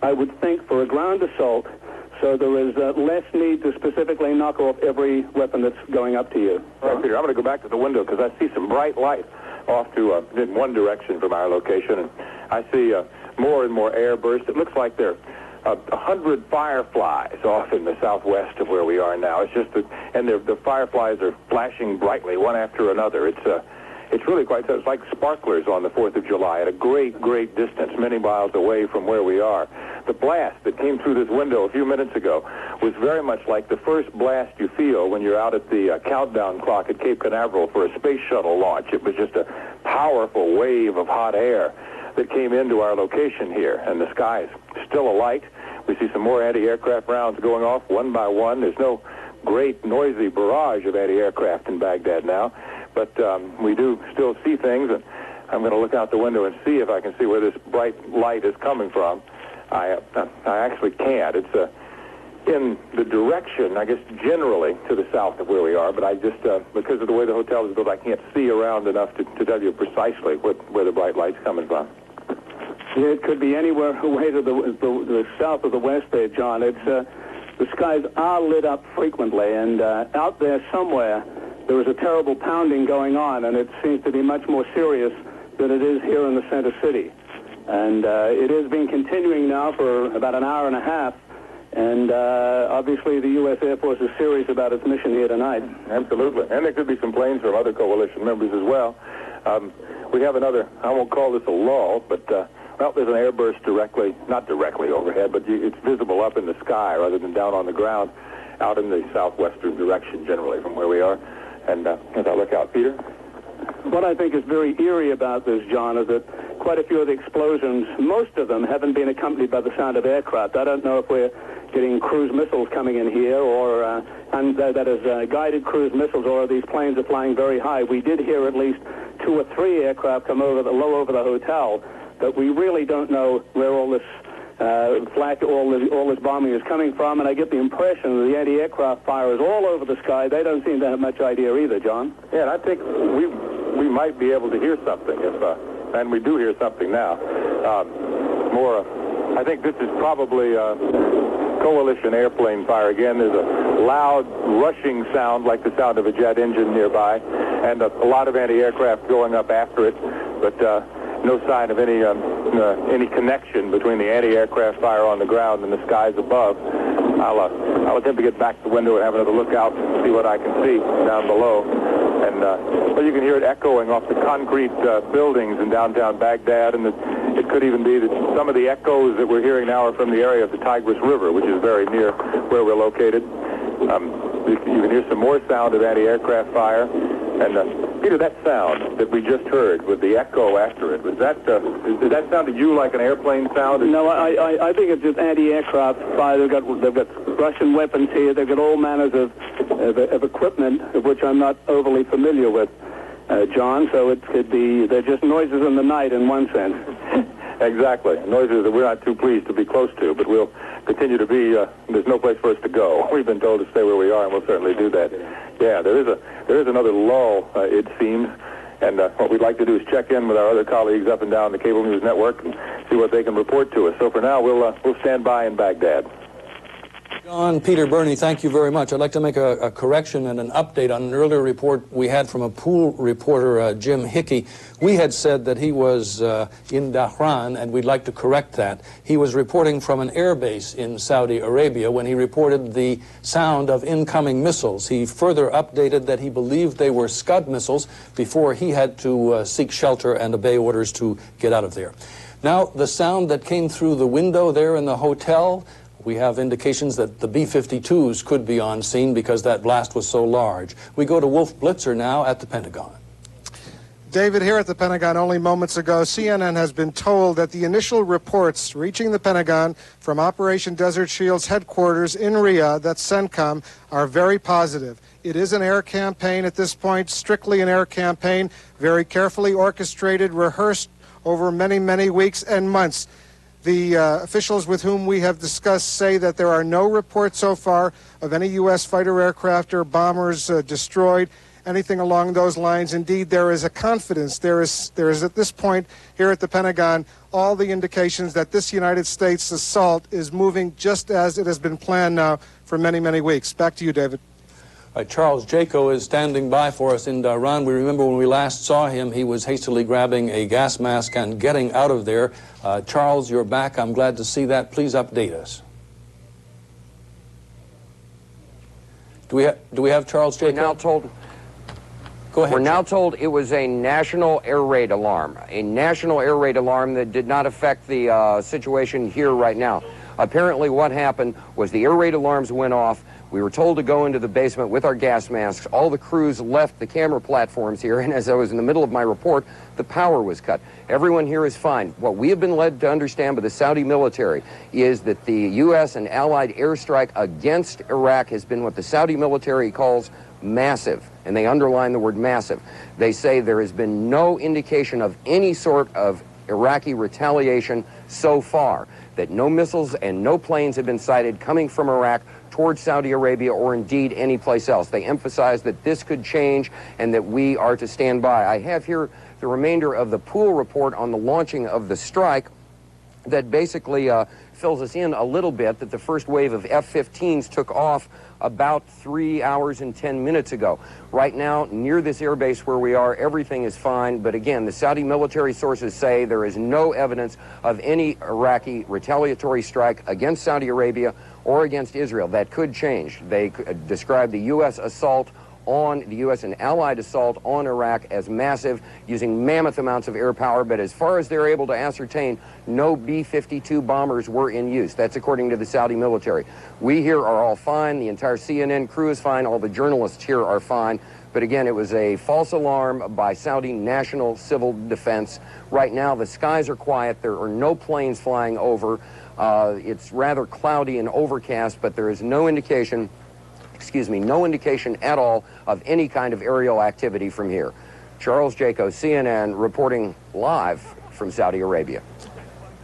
I would think, for a ground assault, so there is less need to specifically knock off every weapon that's going up to you. Right, Peter, I'm going to go back to the window because I see some bright light off to in one direction from our location, and I see more and more air bursts. It looks like there are 100 fireflies off in the southwest of where we are now. It's just and the fireflies are flashing brightly one after another. It's really quite, it's like sparklers on the 4th of July at a great, great distance, many miles away from where we are. The blast that came through this window a few minutes ago was very much like the first blast you feel when you're out at the countdown clock at Cape Canaveral for a space shuttle launch. It was just a powerful wave of hot air that came into our location here, and the sky is still alight. We see some more anti-aircraft rounds going off one by one. There's no great noisy barrage of anti-aircraft in Baghdad now, but we do still see things, and I'm going to look out the window and see if I can see where this bright light is coming from. I actually can't. It's in the direction, I guess, generally to the south of where we are, but I just, because of the way the hotel is built, I can't see around enough to tell you precisely where the bright light's coming from. It could be anywhere away to the south of the west there, John. It's the skies are lit up frequently, and out there somewhere there is a terrible pounding going on, and it seems to be much more serious than it is here in the center city. And it has been continuing now for about an hour and a half, and obviously the U.S. Air Force is serious about its mission here tonight. Absolutely. And there could be some planes from other coalition members as well. We have another, I won't call this a lull, but well, there's an airburst not directly overhead, but it's visible up in the sky rather than down on the ground out in the southwestern direction generally from where we are. And as I look out, Peter? What I think is very eerie about this, John, is that quite a few of the explosions, most of them haven't been accompanied by the sound of aircraft. I don't know if we're getting cruise missiles coming in here, or and that is guided cruise missiles, or these planes are flying very high. We did hear at least 2 or 3 aircraft come low over the hotel, but we really don't know where all this all this bombing is coming from, and I get the impression that the anti-aircraft fire is all over the sky. They don't seem to have much idea either, John. Yeah, and I think we might be able to hear something, and we do hear something now. I think this is probably coalition airplane fire again. There's a loud rushing sound like the sound of a jet engine nearby, and a lot of anti-aircraft going up after it, but no sign of any connection between the anti-aircraft fire on the ground and the skies above. I'll attempt to get back to the window and have another look out and see what I can see down below. And well, you can hear it echoing off the concrete buildings in downtown Baghdad, and it could even be that some of the echoes that we're hearing now are from the area of the Tigris River, which is very near where we're located. You can hear some more sound of anti-aircraft fire. And Peter, that sound that we just heard with the echo after it, did that sound to you like an airplane sound? No, I think it's just anti-aircraft fire. They've got Russian weapons here. They've got all manners of equipment, of which I'm not overly familiar with, John. So it could be, they're just noises in the night in one sense. Exactly. Noises that we're not too pleased to be close to, but we'll continue to be, there's no place for us to go. We've been told to stay where we are, and we'll certainly do that. Yeah, there is another lull, it seems, and what we'd like to do is check in with our other colleagues up and down the Cable News Network and see what they can report to us. So for now, we'll stand by in Baghdad. John, Peter, Bernie, thank you very much. I'd like to make a correction and an update on an earlier report we had from a pool reporter, Jim Hickey. We had said that he was in Dhahran, and we'd like to correct that. He was reporting from an air base in Saudi Arabia when he reported the sound of incoming missiles. He further updated that he believed they were Scud missiles before he had to seek shelter and obey orders to get out of there. Now, the sound that came through the window there in the hotel, we have indications that the B-52s could be on scene because that blast was so large. We go to Wolf Blitzer now at the Pentagon. David, here at the Pentagon only moments ago, CNN has been told that the initial reports reaching the Pentagon from Operation Desert Shield's headquarters in Riyadh, that's CENTCOM, are very positive. It is an air campaign at this point, strictly an air campaign, very carefully orchestrated, rehearsed over many, many weeks and months. The officials with whom we have discussed say that there are no reports so far of any U.S. fighter aircraft or bombers destroyed, anything along those lines. Indeed, there is a confidence. There is at this point here at the Pentagon all the indications that this United States assault is moving just as it has been planned now for many, many weeks. Back to you, David. Charles Jaco is standing by for us in Dhahran. We remember when we last saw him, he was hastily grabbing a gas mask and getting out of there. Charles, you're back. I'm glad to see that. Please update us. Do we have Charles Jaco? We're now told. Go ahead. We're now told it was a national air raid alarm. A national air raid alarm that did not affect the situation here right now. Apparently what happened was the air raid alarms went off. We were told to go into the basement with our gas masks. All the crews left the camera platforms here, and as I was in the middle of my report, the power was cut. Everyone here is fine. What we have been led to understand by the Saudi military is that the U.S. and allied airstrike against Iraq has been what the Saudi military calls massive, and they underline the word massive. They say there has been no indication of any sort of Iraqi retaliation so far, that no missiles and no planes have been sighted coming from Iraq towards Saudi Arabia or indeed any place else. They emphasize that this could change and that we are to stand by. I have here the remainder of the Pool report on the launching of the strike that basically fills us in a little bit that the first wave of F-15s took off about 3 hours and 10 minutes ago. Right now, near this airbase where we are, everything is fine. But again, the Saudi military sources say there is no evidence of any Iraqi retaliatory strike against Saudi Arabia or against Israel. That could change. They describe the U.S. assault on the U.S. and allied assault on Iraq as massive, using mammoth amounts of air power, but as far as they're able to ascertain, no B-52 bombers were in use. That's according to the Saudi military. We here are all fine. The entire CNN crew is fine. All the journalists here are fine. But again, it was a false alarm by Saudi National Civil Defense. Right now, the skies are quiet. There are no planes flying over. It's rather cloudy and overcast, but there is no indication no indication at all of any kind of aerial activity from here. Charles Jaco, CNN, reporting live from Saudi Arabia.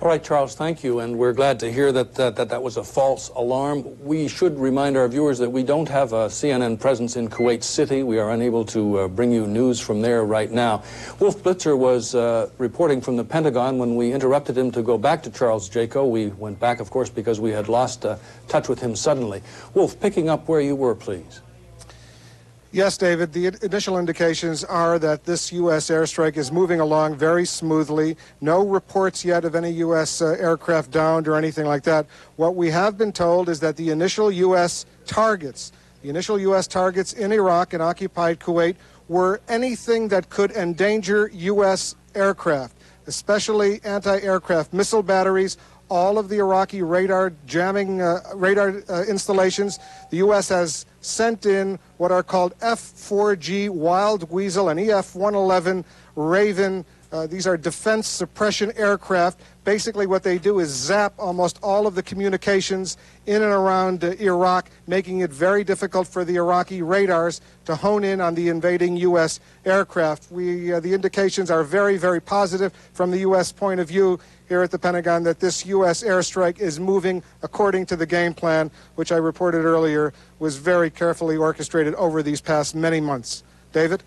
All right, Charles, thank you, and we're glad to hear that that was a false alarm. We should remind our viewers that we don't have a CNN presence in Kuwait City. We are unable to bring you news from there right now. Wolf Blitzer was reporting from the Pentagon. When we interrupted him to go back to Charles Jaco, we went back, of course, because we had lost touch with him suddenly. Wolf, picking up where you were, please. Yes, David, the initial indications are that this U.S. airstrike is moving along very smoothly. No reports yet of any U.S. Aircraft downed or anything like that. What we have been told is that the initial U.S. targets in Iraq and occupied Kuwait were anything that could endanger U.S. aircraft, especially anti-aircraft missile batteries, all of the Iraqi radar jamming installations. The U.S. has sent in what are called F-4G Wild Weasel and EF-111 Raven. These are defense suppression aircraft. Basically what they do is zap almost all of the communications in and around Iraq, making it very difficult for the Iraqi radars to hone in on the invading U.S. aircraft. The indications are very, very positive from the U.S. point of view here at the Pentagon that this U.S. airstrike is moving according to the game plan, which I reported earlier was very carefully orchestrated over these past many months. David?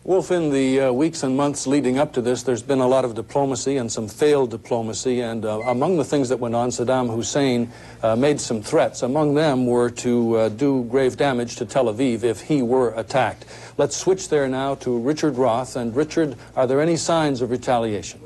Wolf, in the weeks and months leading up to this, there's been a lot of diplomacy and some failed diplomacy, and among the things that went on, Saddam Hussein made some threats. Among them were to do grave damage to Tel Aviv if he were attacked. Let's switch there now to Richard Roth. And Richard, are there any signs of retaliation?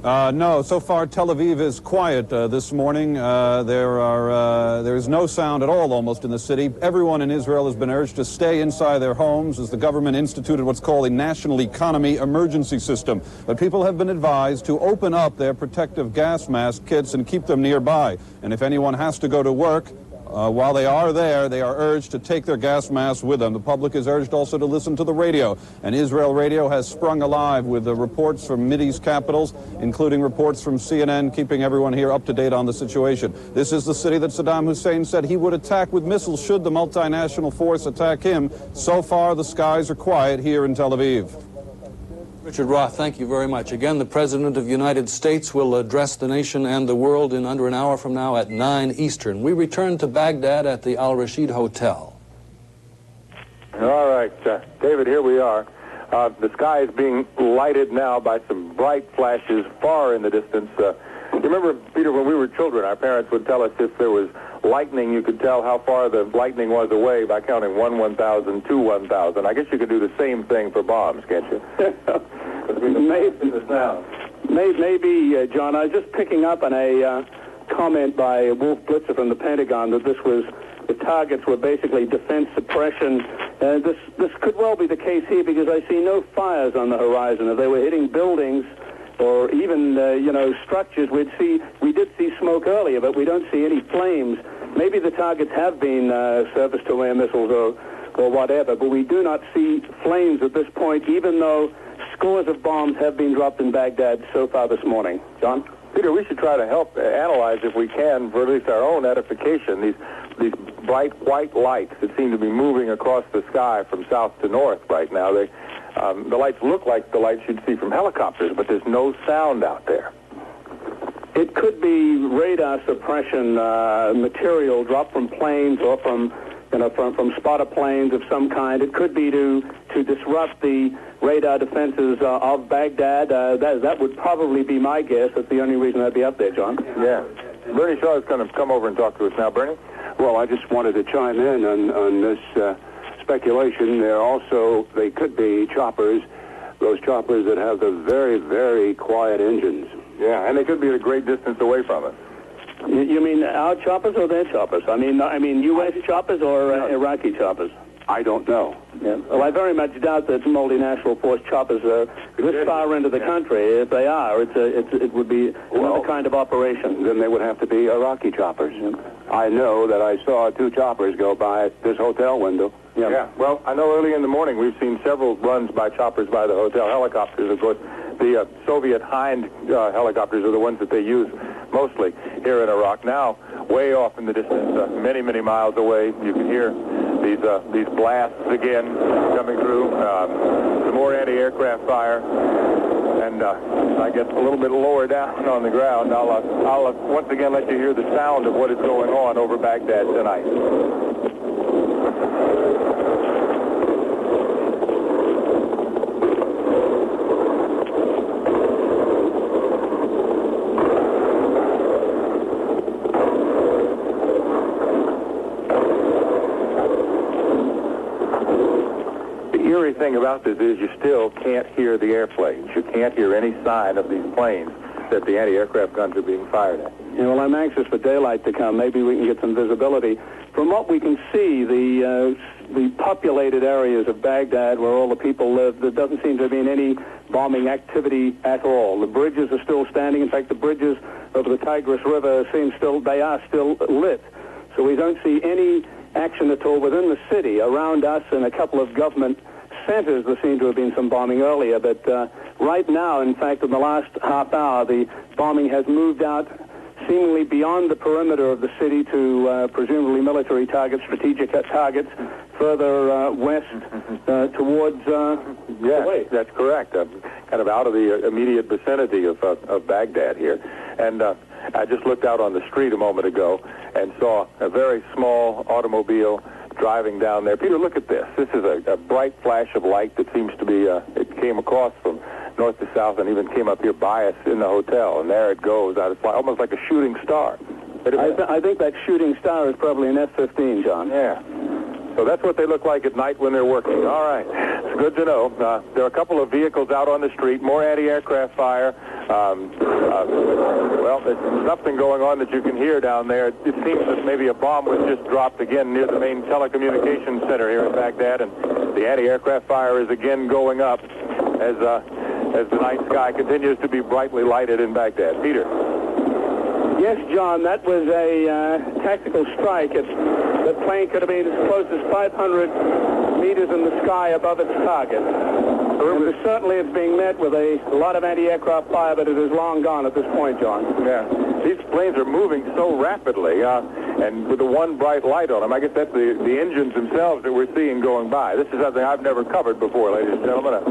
No, so far Tel Aviv is quiet this morning. There is no sound at all almost in the city. Everyone in Israel has been urged to stay inside their homes as the government instituted what's called a national economy emergency system. But people have been advised to open up their protective gas mask kits and keep them nearby. And if anyone has to go to work, while they are there, they are urged to take their gas masks with them. The public is urged also to listen to the radio. And Israel Radio has sprung alive with the reports from Mideast capitals, including reports from CNN, keeping everyone here up to date on the situation. This is the city that Saddam Hussein said he would attack with missiles should the multinational force attack him. So far, the skies are quiet here in Tel Aviv. Richard Roth, thank you very much. Again, the President of the United States will address the nation and the world in under an hour from now at 9 Eastern. We return to Baghdad at the Al Rashid Hotel. All right, David. David, here we are. The sky is being lighted now by some bright flashes far in the distance. You remember, Peter, when we were children, our parents would tell us if there was lightning, you could tell how far the lightning was away by counting 1 1,000, 2 1,000. I guess you could do the same thing for bombs, can't you? Maybe, John, I was just picking up on a comment by Wolf Blitzer from the Pentagon that the targets were basically defense suppression. This could well be the case here because I see no fires on the horizon. If they were hitting buildings or even, structures, we did see smoke earlier, but we don't see any flames. Maybe the targets have been surface-to-air missiles or whatever, but we do not see flames at this point, even though scores of bombs have been dropped in Baghdad so far this morning. John? Peter, we should try to help analyze, if we can, for at least our own edification, these bright white lights that seem to be moving across the sky from south to north right now. The lights look like the lights you'd see from helicopters, but there's no sound out there. It could be radar suppression material dropped from planes or from spotter planes of some kind. It could be to disrupt the radar defenses of Baghdad. That would probably be my guess. That's the only reason I'd be up there, John. Yeah. Bernie Shaw is going to come over and talk to us now. Bernie? Well, I just wanted to chime in on this speculation. They could be choppers, those choppers that have the very, very quiet engines. Yeah, and they could be at a great distance away from us. You mean our choppers or their choppers? I mean U.S. choppers or Iraqi choppers? I don't know. Yeah. Well, I very much doubt that multinational force choppers are this far into the country. If they are, it would be another kind of operation. Then they would have to be Iraqi choppers. Yeah. I know that I saw 2 choppers go by this hotel window. Yeah. Well, I know early in the morning we've seen several runs by choppers by the hotel. Helicopters, of course. The Soviet Hind helicopters are the ones that they use mostly here in Iraq. Now, way off in the distance, many, many miles away, you can hear these blasts again coming through. Some more anti-aircraft fire. And I get a little bit lower down on the ground. I'll once again let you hear the sound of what is going on over Baghdad tonight. The eerie thing about this is you still can't hear the airplanes. You can't hear any sign of these planes that the anti-aircraft guns are being fired at. Yeah, well, I'm anxious for daylight to come. Maybe we can get some visibility. From what we can see, the populated areas of Baghdad where all the people live, there doesn't seem to have been any bombing activity at all. The bridges are still standing. In fact, the bridges over the Tigris River they are still lit. So we don't see any action at all within the city. Around us and a couple of government centers, there seemed to have been some bombing earlier, but right now, in fact, in the last half hour, the bombing has moved out seemingly beyond the perimeter of the city to presumably military targets, strategic targets, further west towards Kuwait. That's correct. Kind of out of the immediate vicinity of Baghdad here. And I just looked out on the street a moment ago and saw a very small automobile driving down there. Peter, look at this. This is a bright flash of light that seems to be, it came across from north to south and even came up here by us in the hotel. And there it goes, almost like a shooting star. I think that shooting star is probably an F-15, John. Yeah. So that's what they look like at night when they're working. All right. It's good to know. There are a couple of vehicles out on the street, more anti-aircraft fire. Well, there's something going on that you can hear down there. It seems that maybe a bomb was just dropped again near the main telecommunications center here in Baghdad, and the anti-aircraft fire is again going up as the night sky continues to be brightly lighted in Baghdad. Peter. Yes, John, that was a tactical strike. The plane could have been as close as 500 meters in the sky above its target. And certainly it's being met with a lot of anti-aircraft fire, but it is long gone at this point, John. Yeah. These planes are moving so rapidly, and with the one bright light on them. I guess that's the engines themselves that we're seeing going by. This is something I've never covered before, ladies and gentlemen.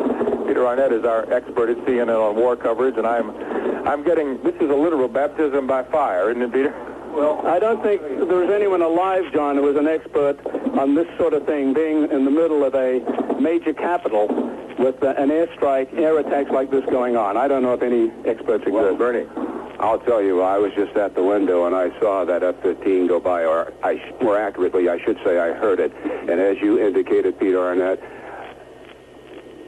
Peter Arnett is our expert at CNN on war coverage, and I'm getting, this is a literal baptism by fire, isn't it, Peter? Well, I don't think there is anyone alive, John, who is an expert on this sort of thing, being in the middle of a major capital with an airstrike, air attacks like this going on? I don't know if any experts exist. Well, Bernie, I'll tell you, I was just at the window and I saw that F-15 go by, or more accurately, I should say I heard it. And as you indicated, Peter Arnett,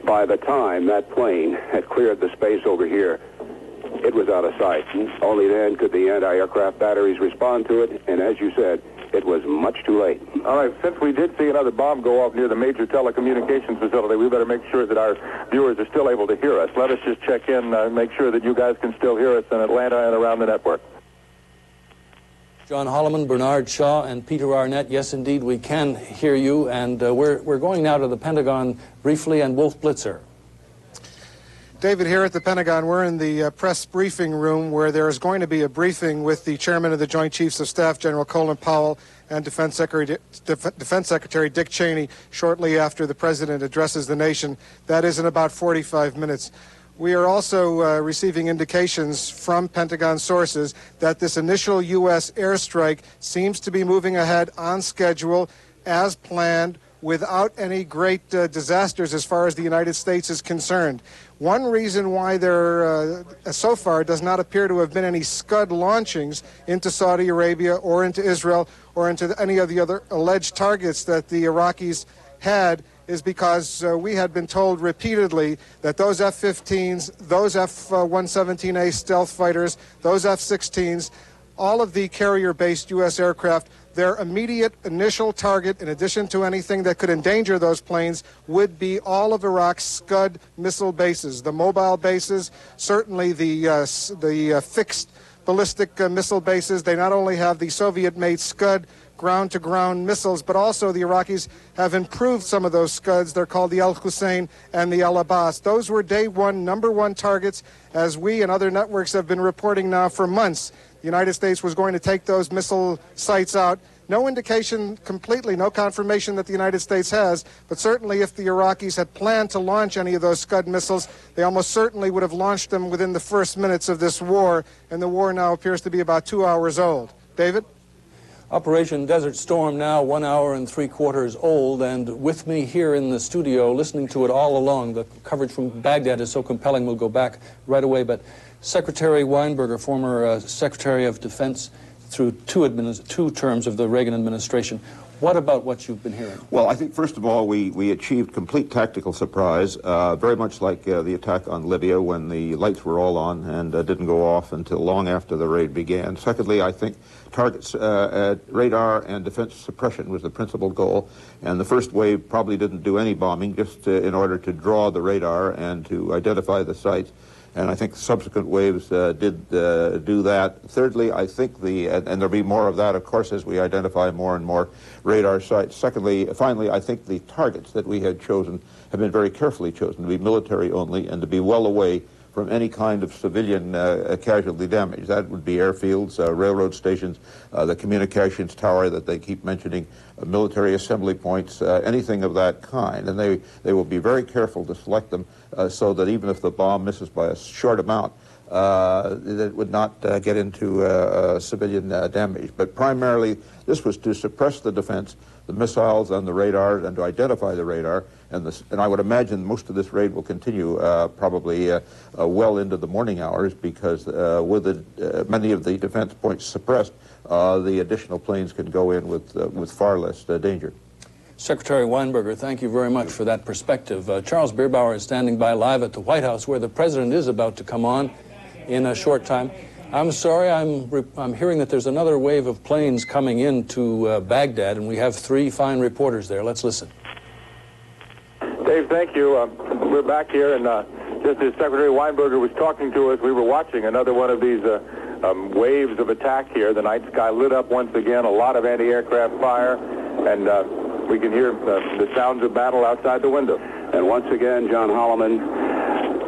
by the time that plane had cleared the space over here, it was out of sight. Only then could the anti-aircraft batteries respond to it, and as you said, it was much too late. All right, since we did see another bomb go off near the major telecommunications facility, we better make sure that our viewers are still able to hear us. Let us just check in, make sure that you guys can still hear us in Atlanta and around the network. John Holloman, Bernard Shaw, and Peter Arnett. Yes, indeed, we can hear you, and we're going now to the Pentagon briefly, and Wolf Blitzer. David, here at the Pentagon, we're in the press briefing room where there is going to be a briefing with the chairman of the Joint Chiefs of Staff, General Colin Powell, and Defense Secretary Dick Cheney shortly after the president addresses the nation. That is in about 45 minutes. We are also receiving indications from Pentagon sources that this initial U.S. airstrike seems to be moving ahead on schedule, as planned, without any great disasters as far as the United States is concerned. One reason why there, so far, does not appear to have been any Scud launchings into Saudi Arabia or into Israel or into any of the other alleged targets that the Iraqis had is because we had been told repeatedly that those F-15s, those F-117A stealth fighters, those F-16s, all of the carrier-based U.S. aircraft, their immediate initial target, in addition to anything that could endanger those planes, would be all of Iraq's Scud missile bases, the mobile bases, certainly the fixed ballistic missile bases. They not only have the Soviet-made Scud ground-to-ground missiles, but also the Iraqis have improved some of those Scuds. They're called the Al-Hussein and the Al-Abbas. Those were day one, number one targets, as we and other networks have been reporting now for months. The United States was going to take those missile sites out. No indication completely, no confirmation that the United States has, but certainly if the Iraqis had planned to launch any of those Scud missiles, they almost certainly would have launched them within the first minutes of this war, and the war now appears to be about 2 hours old. David? Operation Desert Storm now 1 hour and 3/4 old, and with me here in the studio, listening to it all along. The coverage from Baghdad is so compelling, we'll go back right away, but Secretary Weinberger, former Secretary of Defense through two terms of the Reagan administration. What about what you've been hearing? Well, I think, first of all, we achieved complete tactical surprise, very much like the attack on Libya when the lights were all on and didn't go off until long after the raid began. Secondly, I think targets, radar and defense suppression was the principal goal, and the first wave probably didn't do any bombing, just in order to draw the radar and to identify the sites. And I think subsequent waves did do that. Thirdly, I think and there'll be more of that, of course, as we identify more and more radar sites. Finally, I think the targets that we had chosen have been very carefully chosen to be military only and to be well away from any kind of civilian casualty damage. That would be airfields, railroad stations, the communications tower that they keep mentioning, military assembly points, anything of that kind. And they will be very careful to select them so that even if the bomb misses by a short amount, it would not get into civilian damage. But primarily, this was to suppress the defense, the missiles and the radar, and to identify the radar. And I would imagine most of this raid will continue probably well into the morning hours, because with many of the defense points suppressed, the additional planes can go in with far less danger. Secretary Weinberger, thank you very much for that perspective. Charles Bierbauer is standing by live at the White House, where the president is about to come on in a short time. I'm sorry, I'm hearing that there's another wave of planes coming into Baghdad, and we have 3 fine reporters there. Let's listen. Dave, thank you. We're back here, and just as Secretary Weinberger was talking to us, we were watching another one of these waves of attack here. The night sky lit up once again, a lot of anti-aircraft fire, and we can hear the sounds of battle outside the window. And once again, John Holloman,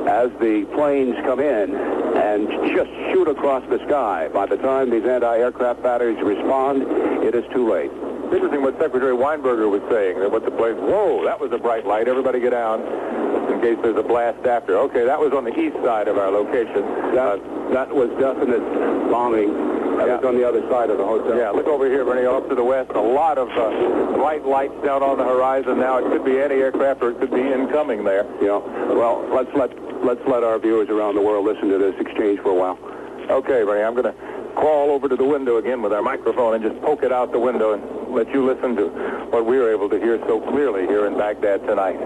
as the planes come in and just shoot across the sky, by the time these anti-aircraft batteries respond, it is too late. It's interesting what Secretary Weinberger was saying, that what the planes, whoa, that was a bright light, everybody get down in case there's a blast after. Okay, that was on the east side of our location. That was definite bombing, It's on the other side of the hotel. Yeah, look over here, Bernie, off to the west. A lot of bright lights down on the horizon now. It could be anti-aircraft or it could be incoming there. Yeah. Well, let's let our viewers around the world listen to this exchange for a while. Okay, Bernie, I'm going to crawl over to the window again with our microphone and just poke it out the window and let you listen to what we were able to hear so clearly here in Baghdad tonight.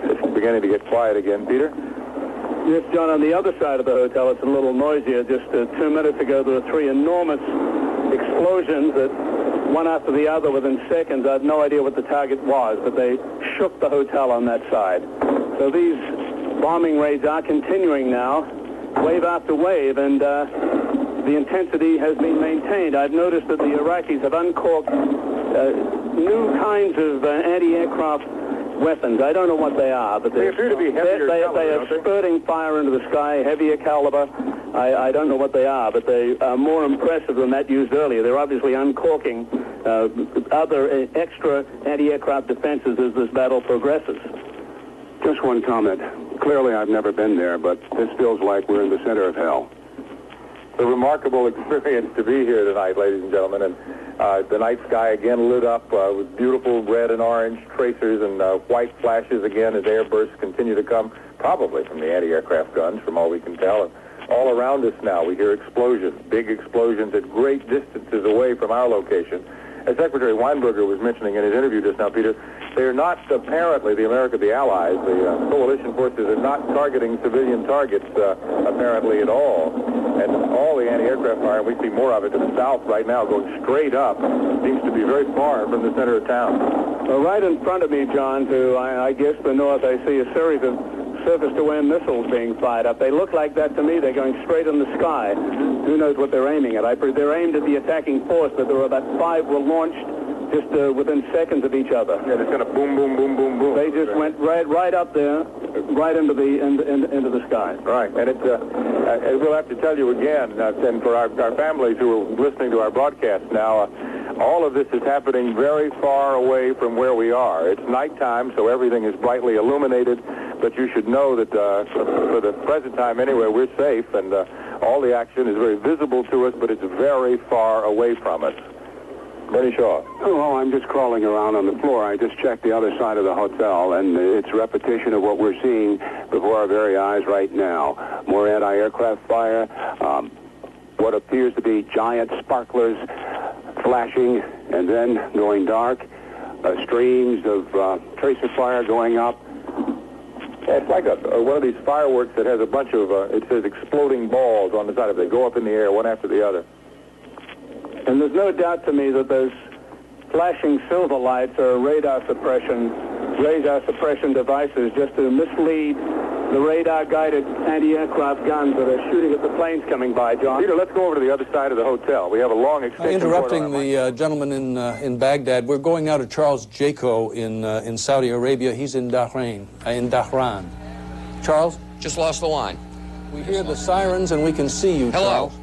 It's beginning to get quiet again. Peter? Yes, John, on the other side of the hotel, it's a little noisier. Just 2 minutes ago, there were 3 enormous explosions that one after the other within seconds. I had no idea what the target was, but they shook the hotel on that side. So these bombing raids are continuing now, wave after wave, and the intensity has been maintained. I've noticed that the Iraqis have uncorked new kinds of anti-aircraft weapons. I don't know what they are, but they appear to be heavier caliber. They are spurting fire into the sky, heavier caliber. I don't know what they are, but they are more impressive than that used earlier. They're obviously uncorking other extra anti-aircraft defenses as this battle progresses. Just one comment. Clearly, I've never been there, but this feels like we're in the center of hell. It's a remarkable experience to be here tonight, ladies and gentlemen, and the night sky again lit up with beautiful red and orange tracers and white flashes again as airbursts continue to come, probably from the anti-aircraft guns, from all we can tell. And all around us now, we hear explosions, big explosions at great distances away from our location. As Secretary Weinberger was mentioning in his interview just now, Peter, they are not apparently, the Allies, the coalition forces are not targeting civilian targets apparently at all. And all the anti-aircraft fire, and we see more of it to the south right now, going straight up, seems to be very far from the center of town. Well, right in front of me, John, to I guess the north, I see a series of surface-to-air missiles being fired up. They look like that to me. They're going straight in the sky. Who knows what they're aiming at? They're aimed at the attacking force, but there were about 5 were launched just within seconds of each other. Yeah, it's going to boom, boom, boom, boom, boom. They just went right up there, right into the sky. Right, and it's we'll have to tell you again, and for our families who are listening to our broadcast now, all of this is happening very far away from where we are. It's nighttime, so everything is brightly illuminated, but you should know that for the present time anyway, we're safe, and all the action is very visible to us, but it's very far away from us. Bernie Shaw. Oh, well, I'm just crawling around on the floor. I just checked the other side of the hotel, and it's repetition of what we're seeing before our very eyes right now. More anti-aircraft fire, what appears to be giant sparklers flashing and then going dark, streams of tracer fire going up. Yeah, it's like one of these fireworks that has a bunch of, it says exploding balls on the side of it. They go up in the air one after the other. And there's no doubt to me that those flashing silver lights are radar suppression devices just to mislead the radar-guided anti-aircraft guns that are shooting at the planes coming by, John. Peter, let's go over to the other side of the hotel. We have a long extension. Interrupting the gentleman in Baghdad, we're going now to Charles Jaco in Saudi Arabia. He's in Dhahran. Charles? Just lost the line. We hear the sirens and we can see you, Hello. Charles.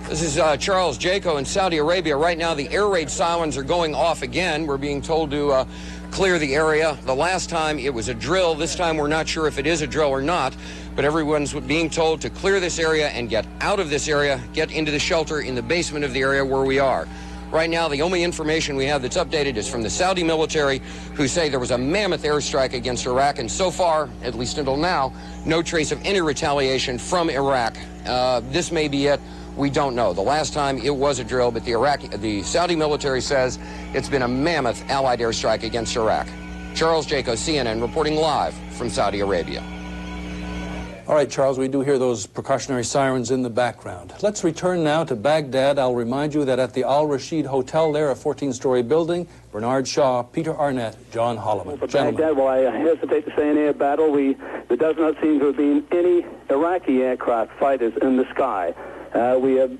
This is Charles Jaco in Saudi Arabia. Right now, the air raid sirens are going off again. We're being told to clear the area. The last time it was a drill. This time we're not sure if it is a drill or not, but everyone's being told to clear this area and get out of this area, get into the shelter in the basement of the area where we are. Right now, the only information we have that's updated is from the Saudi military, who say there was a mammoth airstrike against Iraq, and so far, at least until now, no trace of any retaliation from Iraq. This may be it. We don't know. The last time it was a drill, but the Saudi military says it's been a mammoth Allied airstrike against Iraq. Charles Jaco, CNN, reporting live from Saudi Arabia. All right, Charles, we do hear those precautionary sirens in the background. Let's return now to Baghdad. I'll remind you that at the Al Rashid Hotel there, a 14-story building, Bernard Shaw, Peter Arnett, John Holloman. For Baghdad, well, I hesitate to say an air battle. There does not seem to have been any Iraqi aircraft fighters in the sky. We have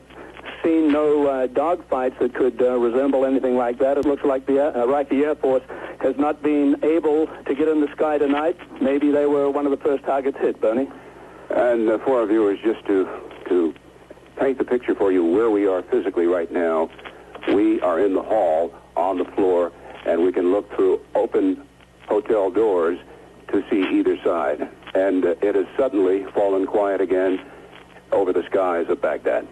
seen no dogfights that could resemble anything like that. It looks like the Iraqi Air Force has not been able to get in the sky tonight. Maybe they were one of the first targets hit, Bernie. And for our viewers, just to paint the picture for you where we are physically right now, we are in the hall on the floor, and we can look through open hotel doors to see either side. And it has suddenly fallen quiet again over the skies of Baghdad.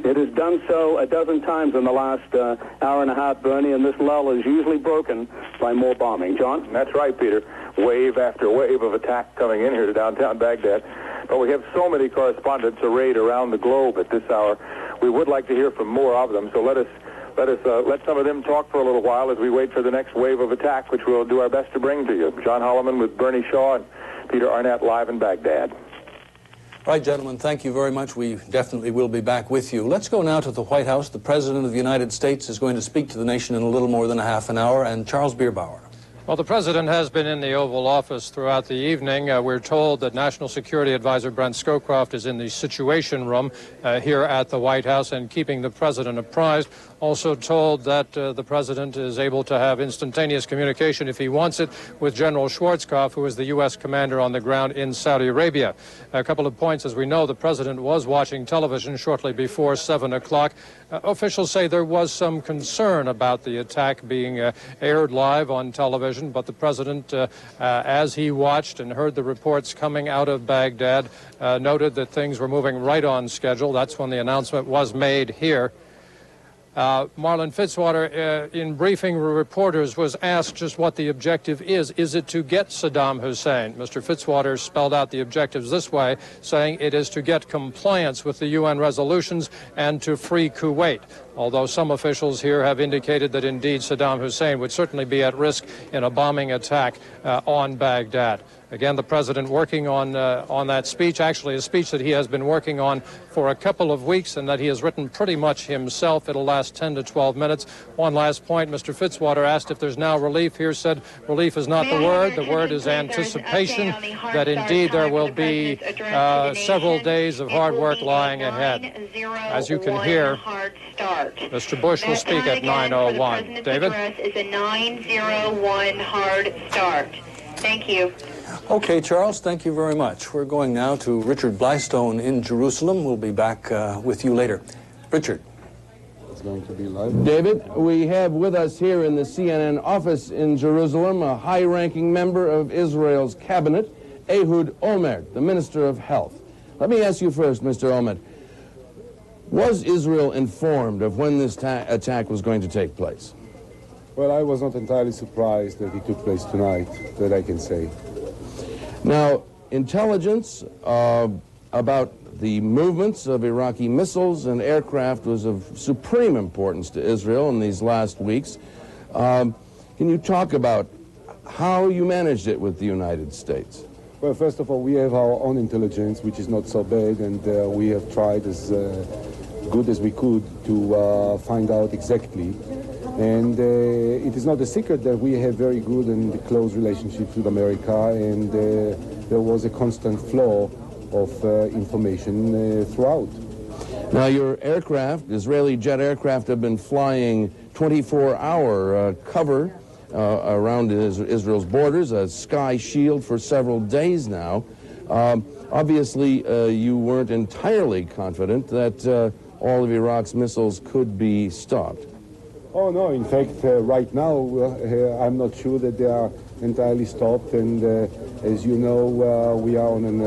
It has done so a dozen times in the last hour and a half, Bernie, and this lull is usually broken by more bombing. John? That's right, Peter. Wave after wave of attack coming in here to downtown Baghdad. But we have so many correspondents arrayed around the globe at this hour. We would like to hear from more of them, so let some of them talk for a little while as we wait for the next wave of attack, which we'll do our best to bring to you. John Holloman with Bernie Shaw and Peter Arnett live in Baghdad. All right, gentlemen, thank you very much. We definitely will be back with you. Let's go now to the White House. The President of the United States is going to speak to the nation in a little more than a half an hour, and Charles Bierbauer. Well, the President has been in the Oval Office throughout the evening. We're told that National Security Advisor Brent Scowcroft is in the Situation Room here at the White House and keeping the President apprised. Also told that the President is able to have instantaneous communication, if he wants it, with General Schwarzkopf, who is the U.S. commander on the ground in Saudi Arabia. A couple of points. As we know, the President was watching television shortly before 7 o'clock. Officials say there was some concern about the attack being aired live on television, but the President, as he watched and heard the reports coming out of Baghdad, noted that things were moving right on schedule. That's when the announcement was made here. Marlin Fitzwater, in briefing reporters, was asked just what the objective is. Is it to get Saddam Hussein? Mr. Fitzwater spelled out the objectives this way, saying it is to get compliance with the UN resolutions and to free Kuwait. Although some officials here have indicated that indeed Saddam Hussein would certainly be at risk in a bombing attack on Baghdad. Again, the President working on that speech, actually a speech that he has been working on for a couple of weeks and that he has written pretty much himself. It'll last 10 to 12 minutes. One last point, Mr. Fitzwater asked if there's now relief here, said relief is not the word. The word is anticipation, that indeed there will be several days of hard work lying ahead. As you can hear, Mr. Bush will speak at 9:01. David? Is a 9:01 hard start. Thank you. Okay, Charles, thank you very much. We're going now to Richard Blystone in Jerusalem. We'll be back with you later. Richard. It's going to be live. David, we have with us here in the CNN office in Jerusalem a high-ranking member of Israel's cabinet, Ehud Olmert, the Minister of Health. Let me ask you first, Mr. Olmert, was Israel informed of when this attack was going to take place? Well, I was not entirely surprised that it took place tonight, that I can say. Now, intelligence about the movements of Iraqi missiles and aircraft was of supreme importance to Israel in these last weeks. Can you talk about how you managed it with the United States? Well, first of all, we have our own intelligence, which is not so bad, and we have tried as good as we could to find out exactly. And it is not a secret that we have very good and close relationships with America, and there was a constant flow of information throughout. Now, your aircraft, Israeli jet aircraft, have been flying 24-hour cover around Israel's borders, a sky shield for several days now. Obviously, you weren't entirely confident that all of Iraq's missiles could be stopped. Oh, no. In fact, right now, I'm not sure that they are entirely stopped. And as you know, we are on an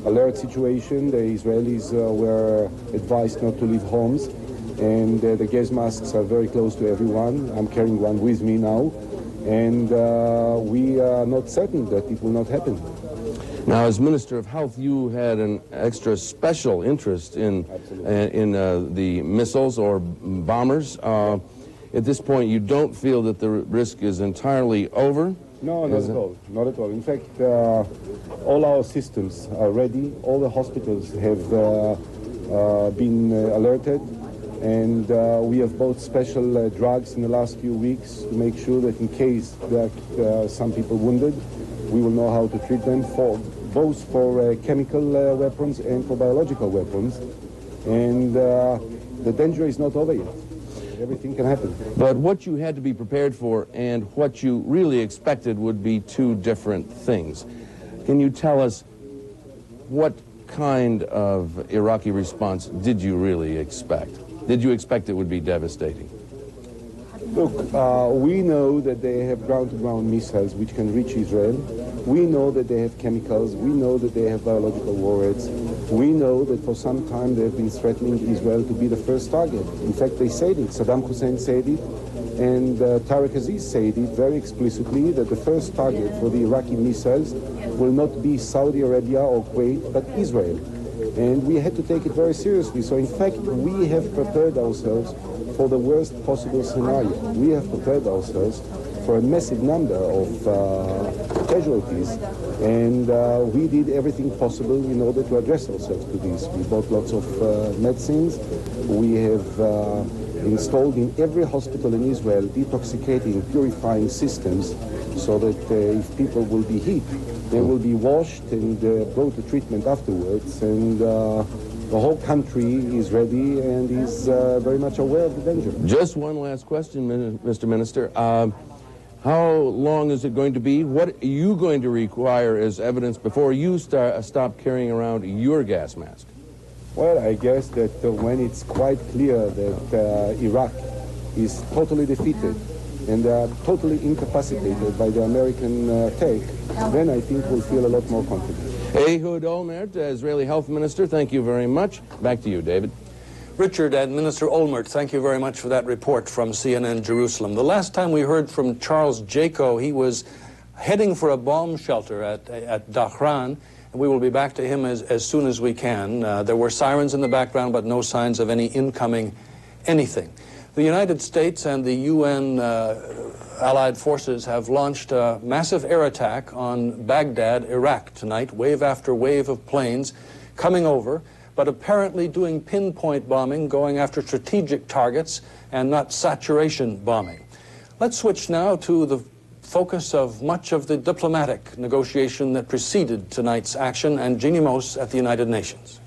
alert situation. The Israelis were advised not to leave homes. And the gas masks are very close to everyone. I'm carrying one with me now. And we are not certain that it will not happen. Now, as Minister of Health, you had an extra special interest in the missiles or bombers. At this point, you don't feel that the risk is entirely over? No, not at all. Not at all. In fact, all our systems are ready. All the hospitals have been alerted. And we have bought special drugs in the last few weeks to make sure that in case that some people wounded, we will know how to treat them, both for chemical weapons and for biological weapons. And the danger is not over yet. Everything can happen. But what you had to be prepared for and what you really expected would be two different things. Can you tell us what kind of Iraqi response did you really expect? Did you expect it would be devastating? Look, we know that they have ground-to-ground missiles which can reach Israel. We know that they have chemicals. We know that they have biological warheads. We know that for some time they have been threatening Israel to be the first target. In fact, they said it. Saddam Hussein said it, and Tariq Aziz said it very explicitly, that the first target for the Iraqi missiles will not be Saudi Arabia or Kuwait, but Israel. And we had to take it very seriously. So in fact, we have prepared ourselves for the worst possible scenario. We have prepared ourselves for a massive number of casualties, and we did everything possible in order to address ourselves to this. We bought lots of medicines. We have installed in every hospital in Israel detoxicating, purifying systems, so that if people will be hit, they will be washed and brought to treatment afterwards. And the whole country is ready and is very much aware of the danger. Just one last question, Mr. Minister. How long is it going to be? What are you going to require as evidence before you stop carrying around your gas mask? Well, I guess that when it's quite clear that Iraq is totally defeated and they are totally incapacitated by the American take, then I think we'll feel a lot more confident. Ehud Olmert, Israeli Health Minister, thank you very much. Back to you, David. Richard and Minister Olmert, thank you very much for that report from CNN Jerusalem. The last time we heard from Charles Jaco, he was heading for a bomb shelter at Dahran, and we will be back to him as soon as we can. There were sirens in the background, but no signs of any incoming anything. The United States and the UN Allied forces have launched a massive air attack on Baghdad, Iraq tonight, wave after wave of planes coming over, but apparently doing pinpoint bombing, going after strategic targets and not saturation bombing. Let's switch now to the focus of much of the diplomatic negotiation that preceded tonight's action, and Jeannie Mos at the United Nations.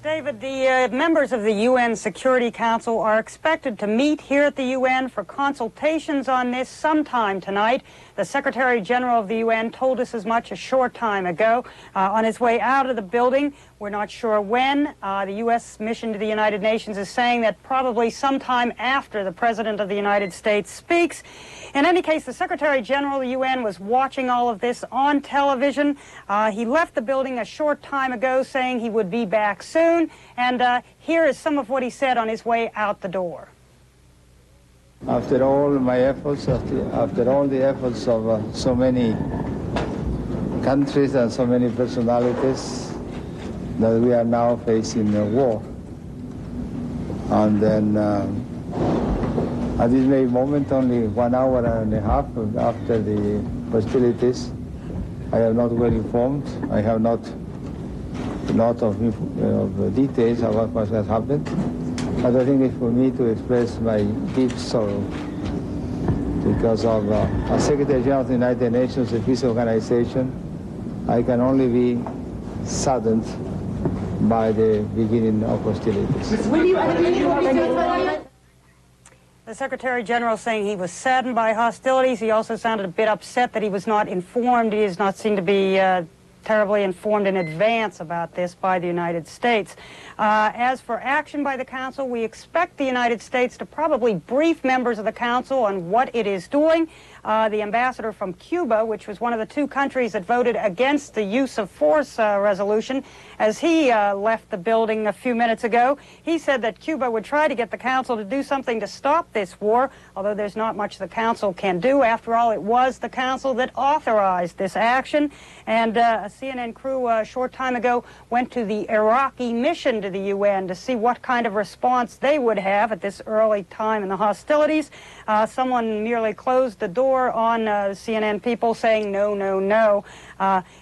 David, the members of the UN Security Council are expected to meet here at the UN for consultations on this sometime tonight. The Secretary General of the UN told us as much a short time ago on his way out of the building. We're not sure when. The U.S. mission to the United Nations is saying that probably sometime after the President of the United States speaks. In any case, the Secretary General of the UN was watching all of this on television. He left the building a short time ago saying he would be back soon. And here is some of what he said on his way out the door. After all my efforts, after all the efforts of so many countries and so many personalities, that we are now facing a war. And then at this very moment, only 1 hour and a half after the hostilities, I am not well informed. I have not a lot of details about what has happened. But I think it's for me to express my deep sorrow because of as Secretary General of the United Nations, a peace organization, I can only be saddened by the beginning of hostilities. The Secretary General saying he was saddened by hostilities. He also sounded a bit upset that he was not informed. He does not seem to be terribly informed in advance about this by the United States. As for action by the Council, we expect the United States to probably brief members of the Council on what it is doing. The ambassador from Cuba, which was one of the two countries that voted against the use of force resolution, as he left the building a few minutes ago, he said that Cuba would try to get the Council to do something to stop this war, although there's not much the Council can do. After all, it was the Council that authorized this action. And a CNN crew a short time ago went to the Iraqi mission to the UN to see what kind of response they would have at this early time in the hostilities. Someone merely closed the door on CNN people saying no, no, no.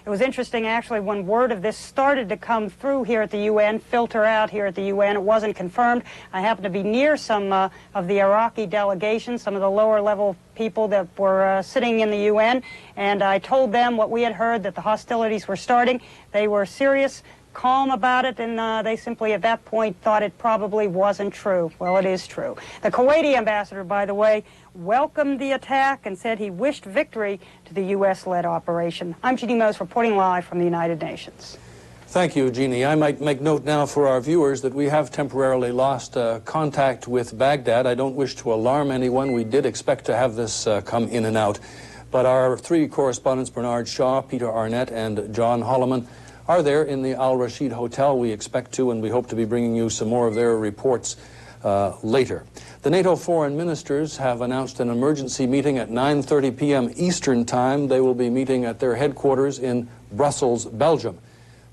It was interesting, actually, when word of this started to come through here at the UN, filter out here at the UN. It wasn't confirmed. I happened to be near some of the Iraqi delegations, some of the lower-level people that were sitting in the UN, and I told them what we had heard, that the hostilities were starting. They were serious, calm about it, and they simply at that point thought it probably wasn't true. Well, it is true. The Kuwaiti ambassador, by the way, welcomed the attack and said he wished victory to the U.S.-led operation. I'm Jeannie Mos reporting live from the United Nations. Thank you, Jeannie. I might make note now for our viewers that we have temporarily lost contact with Baghdad. I don't wish to alarm anyone. We did expect to have this come in and out. But our three correspondents, Bernard Shaw, Peter Arnett, and John Holloman, are there in the Al Rashid Hotel. We expect to, and we hope to be bringing you some more of their reports later. The NATO foreign ministers have announced an emergency meeting at 9:30 p.m. Eastern Time. They will be meeting at their headquarters in Brussels, Belgium.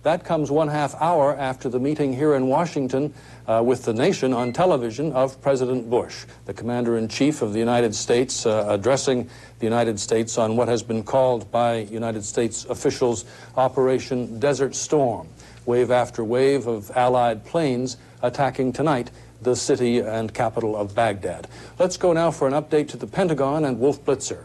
That comes 1/2 hour after the meeting here in Washington with the nation on television of President Bush, the Commander-in-Chief of the United States, addressing the United States on what has been called by United States officials Operation Desert Storm. Wave after wave of Allied planes attacking tonight the city and capital of Baghdad. Let's go now for an update to the Pentagon and Wolf Blitzer.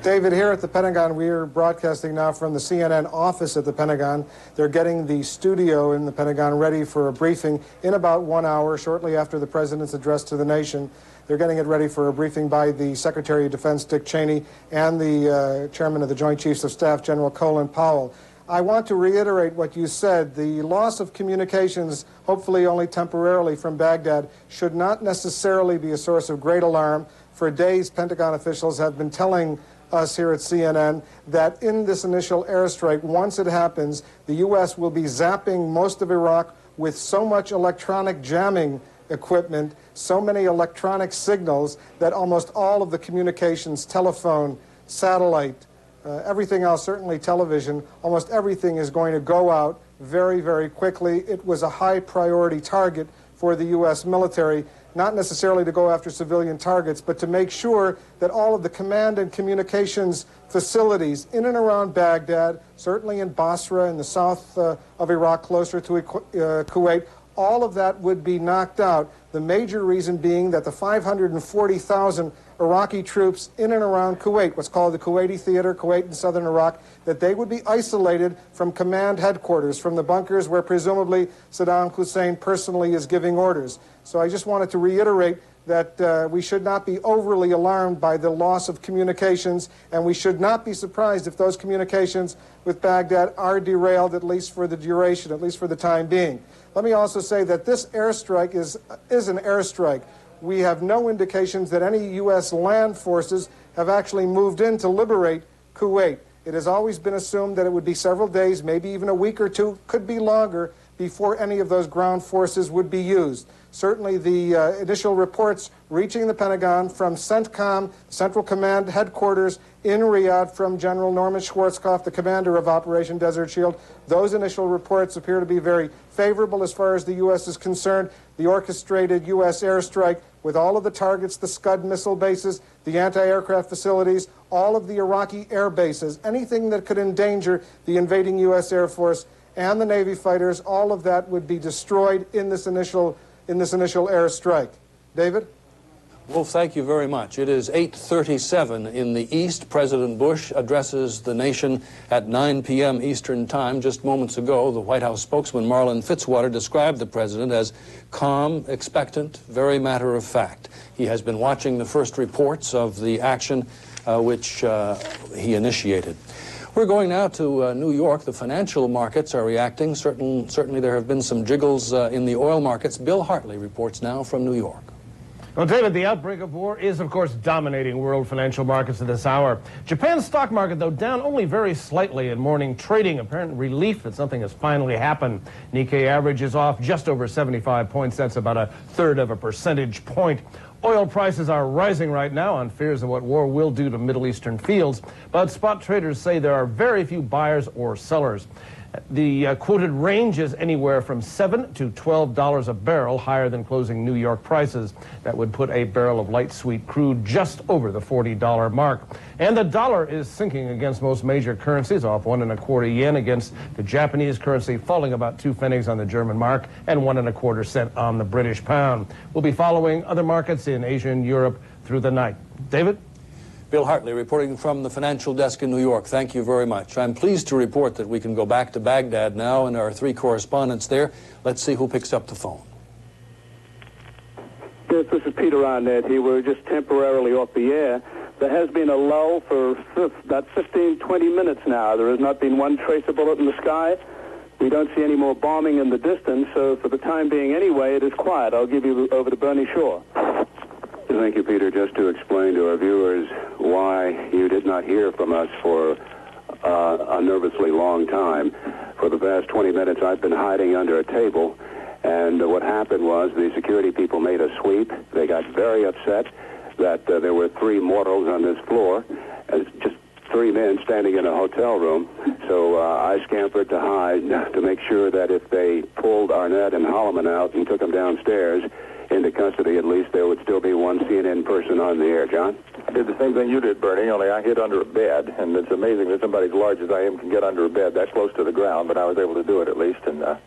David, here at the Pentagon, we are broadcasting now from the CNN office at the Pentagon. They're getting the studio in the Pentagon ready for a briefing in about 1 hour, shortly after the President's address to the nation. They're getting it ready for a briefing by the Secretary of Defense, Dick Cheney, and the Chairman of the Joint Chiefs of Staff, General Colin Powell. I want to reiterate what you said. The loss of communications, hopefully only temporarily, from Baghdad should not necessarily be a source of great alarm. For days, Pentagon officials have been telling us here at CNN that in this initial airstrike, once it happens, the U.S. will be zapping most of Iraq with so much electronic jamming equipment, so many electronic signals, that almost all of the communications, telephone, satellite, everything else, certainly television, almost everything is going to go out very, very quickly. It was a high priority target for the U.S. military, not necessarily to go after civilian targets, but to make sure that all of the command and communications facilities in and around Baghdad, certainly in Basra in the south of Iraq, closer to Kuwait, all of that would be knocked out. The major reason being that the 540,000 Iraqi troops in and around Kuwait, what's called the Kuwaiti Theater, Kuwait and southern Iraq, that they would be isolated from command headquarters, from the bunkers where presumably Saddam Hussein personally is giving orders. So I just wanted to reiterate that we should not be overly alarmed by the loss of communications, and we should not be surprised if those communications with Baghdad are derailed, at least for the duration, at least for the time being. Let me also say that this airstrike is an airstrike. We have no indications that any U.S. land forces have actually moved in to liberate Kuwait. It has always been assumed that it would be several days, maybe even a week or two, could be longer, before any of those ground forces would be used. Certainly the initial reports reaching the Pentagon from CENTCOM, Central Command Headquarters in Riyadh, from General Norman Schwarzkopf, the commander of Operation Desert Shield, those initial reports appear to be very favorable as far as the U.S. is concerned. The orchestrated U.S. airstrike with all of the targets, the Scud missile bases, the anti-aircraft facilities, all of the Iraqi air bases, anything that could endanger the invading U.S. Air Force and the Navy fighters, all of that would be destroyed in this initial airstrike. David? Wolf, thank you very much. It is 8:37 in the East. President Bush addresses the nation at 9 p.m. Eastern Time. Just moments ago, the White House spokesman Marlin Fitzwater described the president as calm, expectant, very matter-of-fact. He has been watching the first reports of the action which he initiated. We're going now to New York. The financial markets are reacting. Certainly there have been some jiggles in the oil markets. Bill Hartley reports now from New York. Well, David, the outbreak of war is, of course, dominating world financial markets at this hour. Japan's stock market, though, down only very slightly in morning trading. Apparent relief that something has finally happened. Nikkei average is off just over 75 points. That's about 1/3 of a percentage point. Oil prices are rising right now on fears of what war will do to Middle Eastern fields, but spot traders say there are very few buyers or sellers. The quoted range is anywhere from $7 to $12 a barrel, higher than closing New York prices. That would put a barrel of light sweet crude just over the $40 mark. And the dollar is sinking against most major currencies, off 1 1/4 yen against the Japanese currency, falling about 2 pfennigs on the German mark and 1 1/4 cent on the British pound. We'll be following other markets in Asia and Europe through the night. David? Bill Hartley reporting from the financial desk in New York. Thank you very much. I'm pleased to report that we can go back to Baghdad now and our three correspondents there. Let's see who picks up the phone. Yes, this is Peter Arnett here. We're just temporarily off the air, There has been a lull for about 15, 20 minutes now. There has not been one tracer bullet in the sky. We don't see any more bombing in the distance, so for the time being anyway, it is quiet. I'll give you over to Bernie Shaw. Thank you, Peter. Just to explain to our viewers why you did not hear from us for a nervously long time. For the past 20 minutes, I've been hiding under a table, and what happened was the security people made a sweep. They got very upset that there were 3 mortals on this floor, just 3 men standing in a hotel room. So I scampered to hide to make sure that if they pulled Arnett and Holloman out and took them downstairs into custody, at least there would still be one CNN person on the air. John? I did the same thing you did, Bernie, only I hid under a bed, and it's amazing that somebody as large as I am can get under a bed that close to the ground, but I was able to do it at least, and the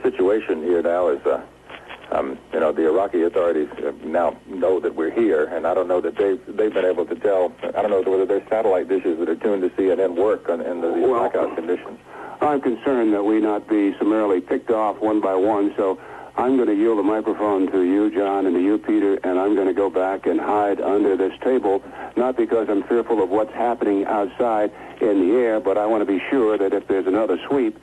situation here now is, you know, the Iraqi authorities now know that we're here, and I don't know that they've been able to tell, I don't know whether there's satellite dishes that are tuned to CNN work in the blackout conditions. I'm concerned that we not be summarily picked off one by one, so I'm going to yield the microphone to you, John, and to you, Peter, and I'm going to go back and hide under this table, not because I'm fearful of what's happening outside in the air, but I want to be sure that if there's another sweep,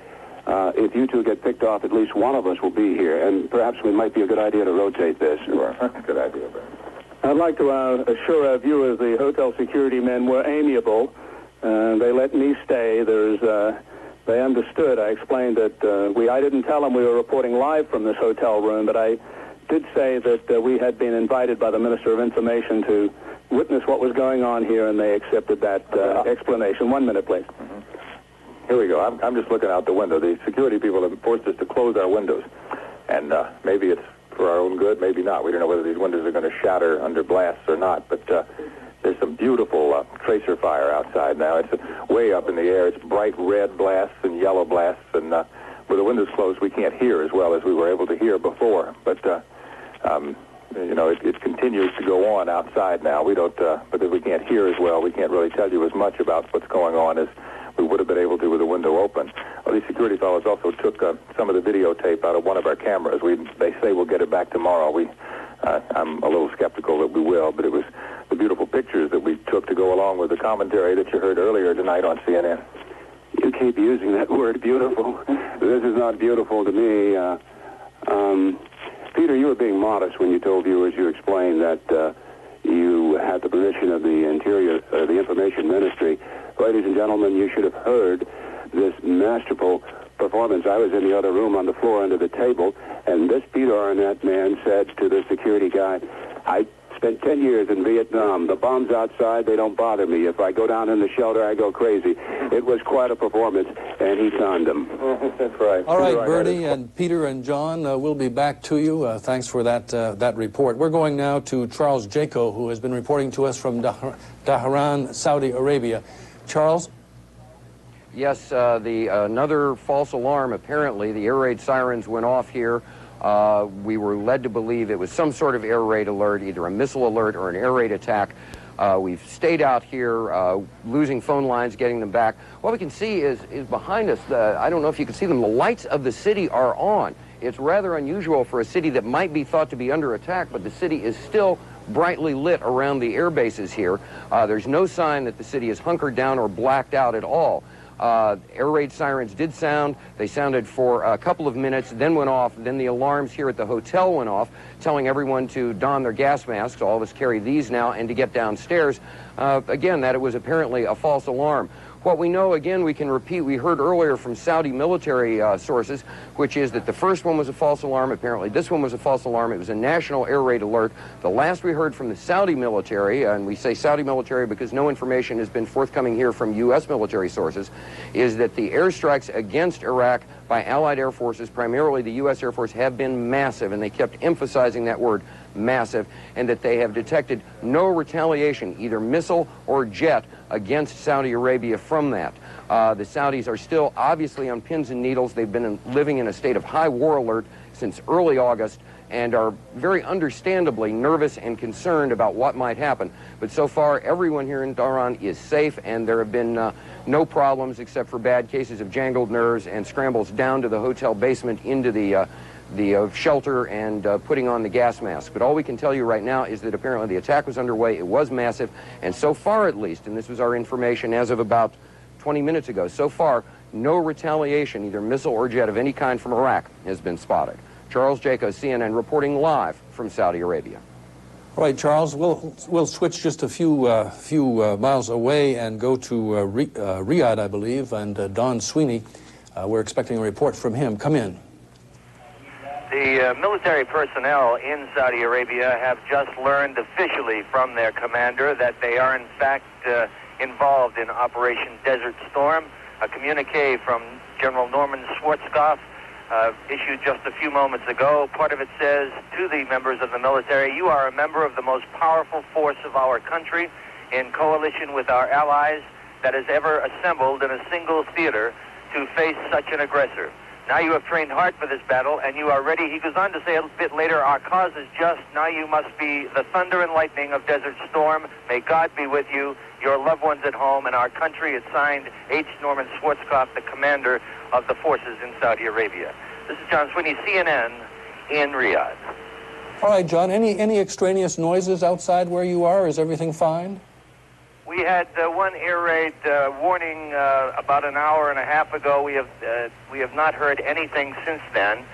if you two get picked off, at least one of us will be here, and perhaps it might be a good idea to rotate this. Sure, good idea, Ben. I'd like to assure our viewers the hotel security men were amiable. They let me stay. They understood. I explained that I didn't tell them we were reporting live from this hotel room, but I did say that we had been invited by the Minister of Information to witness what was going on here, and they accepted that explanation. 1 minute, please. Mm-hmm. Here we go. I'm just looking out the window. The security people have forced us to close our windows, and maybe it's for our own good, maybe not. We don't know whether these windows are going to shatter under blasts or not, but there's some beautiful tracer fire outside now. It's way up in the air. It's bright red blasts and yellow blasts, and with the windows closed, we can't hear as well as we were able to hear before. But you know, it continues to go on outside now. We don't, because we can't hear as well. We can't really tell you as much about what's going on as we would have been able to with the window open. Well, these security fellows also took some of the videotape out of one of our cameras. They say we'll get it back tomorrow. I'm a little skeptical that we will, but it was the beautiful pictures that we took to go along with the commentary that you heard earlier tonight on CNN. You keep using that word, beautiful. This is not beautiful to me. Peter, you were being modest when you told viewers, you explained that you had the permission of the Interior, the Information Ministry. Ladies and gentlemen, you should have heard this masterful performance. I was in the other room on the floor under the table, and this Peter Arnett man said to the security guy, I spent 10 years in Vietnam. The bombs outside, they don't bother me. If I go down in the shelter, I go crazy. It was quite a performance, and he found them. That's right. All right, Bernie and Peter and John, we'll be back to you. Thanks for that report. We're going now to Charles Jaco, who has been reporting to us from Tehran, Saudi Arabia. Charles? Yes, another false alarm, apparently. The air raid sirens went off here. We were led to believe it was some sort of air raid alert, either a missile alert or an air raid attack. We've stayed out here, losing phone lines, getting them back. What we can see is behind us, I don't know if you can see them, the lights of the city are on. It's rather unusual for a city that might be thought to be under attack, but the city is still brightly lit around the air bases here. There's no sign that the city is hunkered down or blacked out at all. Air raid sirens did sound. They sounded for a couple of minutes, then went off. Then the alarms here at the hotel went off, telling everyone to don their gas masks. All of us carry these now, and to get downstairs. Again, that it was apparently a false alarm. What we know, again, we can repeat. We heard earlier from Saudi military sources, which is that the first one was a false alarm. Apparently, this one was a false alarm. It was a national air raid alert. The last we heard from the Saudi military, and we say Saudi military because no information has been forthcoming here from U.S. military sources, is that the airstrikes against Iraq by Allied air forces, primarily the U.S. Air Force, have been massive, and they kept emphasizing that word, massive, and that they have detected no retaliation, either missile or jet, against Saudi Arabia from that. The Saudis are still obviously on pins and needles. They've been living in a state of high war alert since early August and are very understandably nervous and concerned about what might happen. But so far, everyone here in Tehran is safe, and there have been no problems except for bad cases of jangled nerves and scrambles down to the hotel basement into the the shelter and putting on the gas mask. But all we can tell you right now is that apparently the attack was underway, it was massive, and so far at least, and this was our information as of about 20 minutes ago, so far no retaliation, either missile or jet of any kind from Iraq, has been spotted. Charles Jaco, CNN, reporting live from Saudi Arabia. All right, Charles, we'll switch just a few miles away and go to Riyadh, I believe, and Don Sweeney. We're expecting a report from him. Come in. The military personnel in Saudi Arabia have just learned officially from their commander that they are in fact involved in Operation Desert Storm. A communique from General Norman Schwarzkopf issued just a few moments ago. Part of it says to the members of the military, you are a member of the most powerful force of our country in coalition with our allies that has ever assembled in a single theater to face such an aggressor. Now you have trained hard for this battle and you are ready. He goes on to say a bit later, our cause is just. Now you must be the thunder and lightning of Desert Storm. May God be with you, your loved ones at home, and our country. It's signed H. Norman Schwarzkopf, the commander of the forces in Saudi Arabia. This is John Sweeney, CNN in Riyadh. All right, John, any extraneous noises outside where you are? Is everything fine? We had one air raid warning about an hour and a half ago. We have not heard anything since then.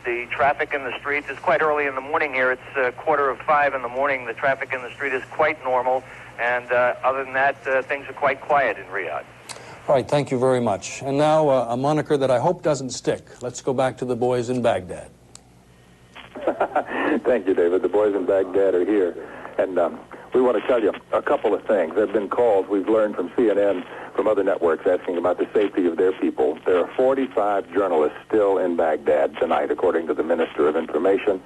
The traffic in the streets is quite early in the morning here. It's 4:45 in the morning. The traffic in the street is quite normal, and other than that, things are quite quiet in Riyadh. All right, thank you very much. And now a moniker that I hope doesn't stick. Let's go back to the boys in Baghdad. Thank you, David. The boys in Baghdad are here, and we want to tell you a couple of things. There have been calls we've learned from CNN, from other networks, asking about the safety of their people. There are 45 journalists still in Baghdad tonight, according to the Minister of Information.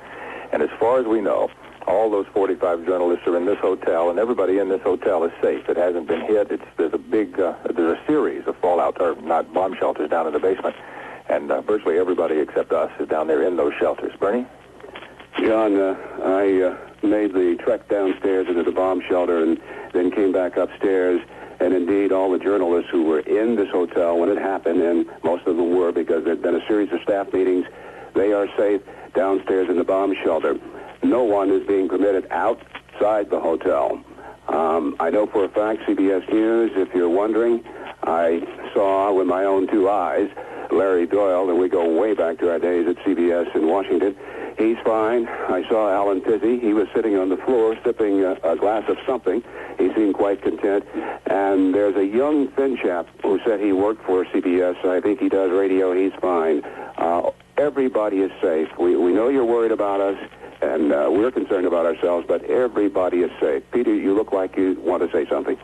And as far as we know, all those 45 journalists are in this hotel, and everybody in this hotel is safe. It hasn't been hit. There's a series of fallout, or not bomb shelters down in the basement, and virtually everybody except us is down there in those shelters. Bernie? John, I made the trek downstairs into the bomb shelter and then came back upstairs, and indeed all the journalists who were in this hotel when it happened, and most of them were because there had been a series of staff meetings, they are safe downstairs in the bomb shelter. No one is being permitted outside the hotel. I know for a fact, CBS News, if you're wondering, I saw with my own two eyes Larry Doyle, and we go way back to our days at CBS in Washington. He's fine. I saw Alan Pizzi. He was sitting on the floor sipping a glass of something. He seemed quite content. And there's a young thin chap who said he worked for CBS. I think he does radio. He's fine. Everybody is safe. We know you're worried about us, and we're concerned about ourselves, but everybody is safe. Peter, you look like you want to say something.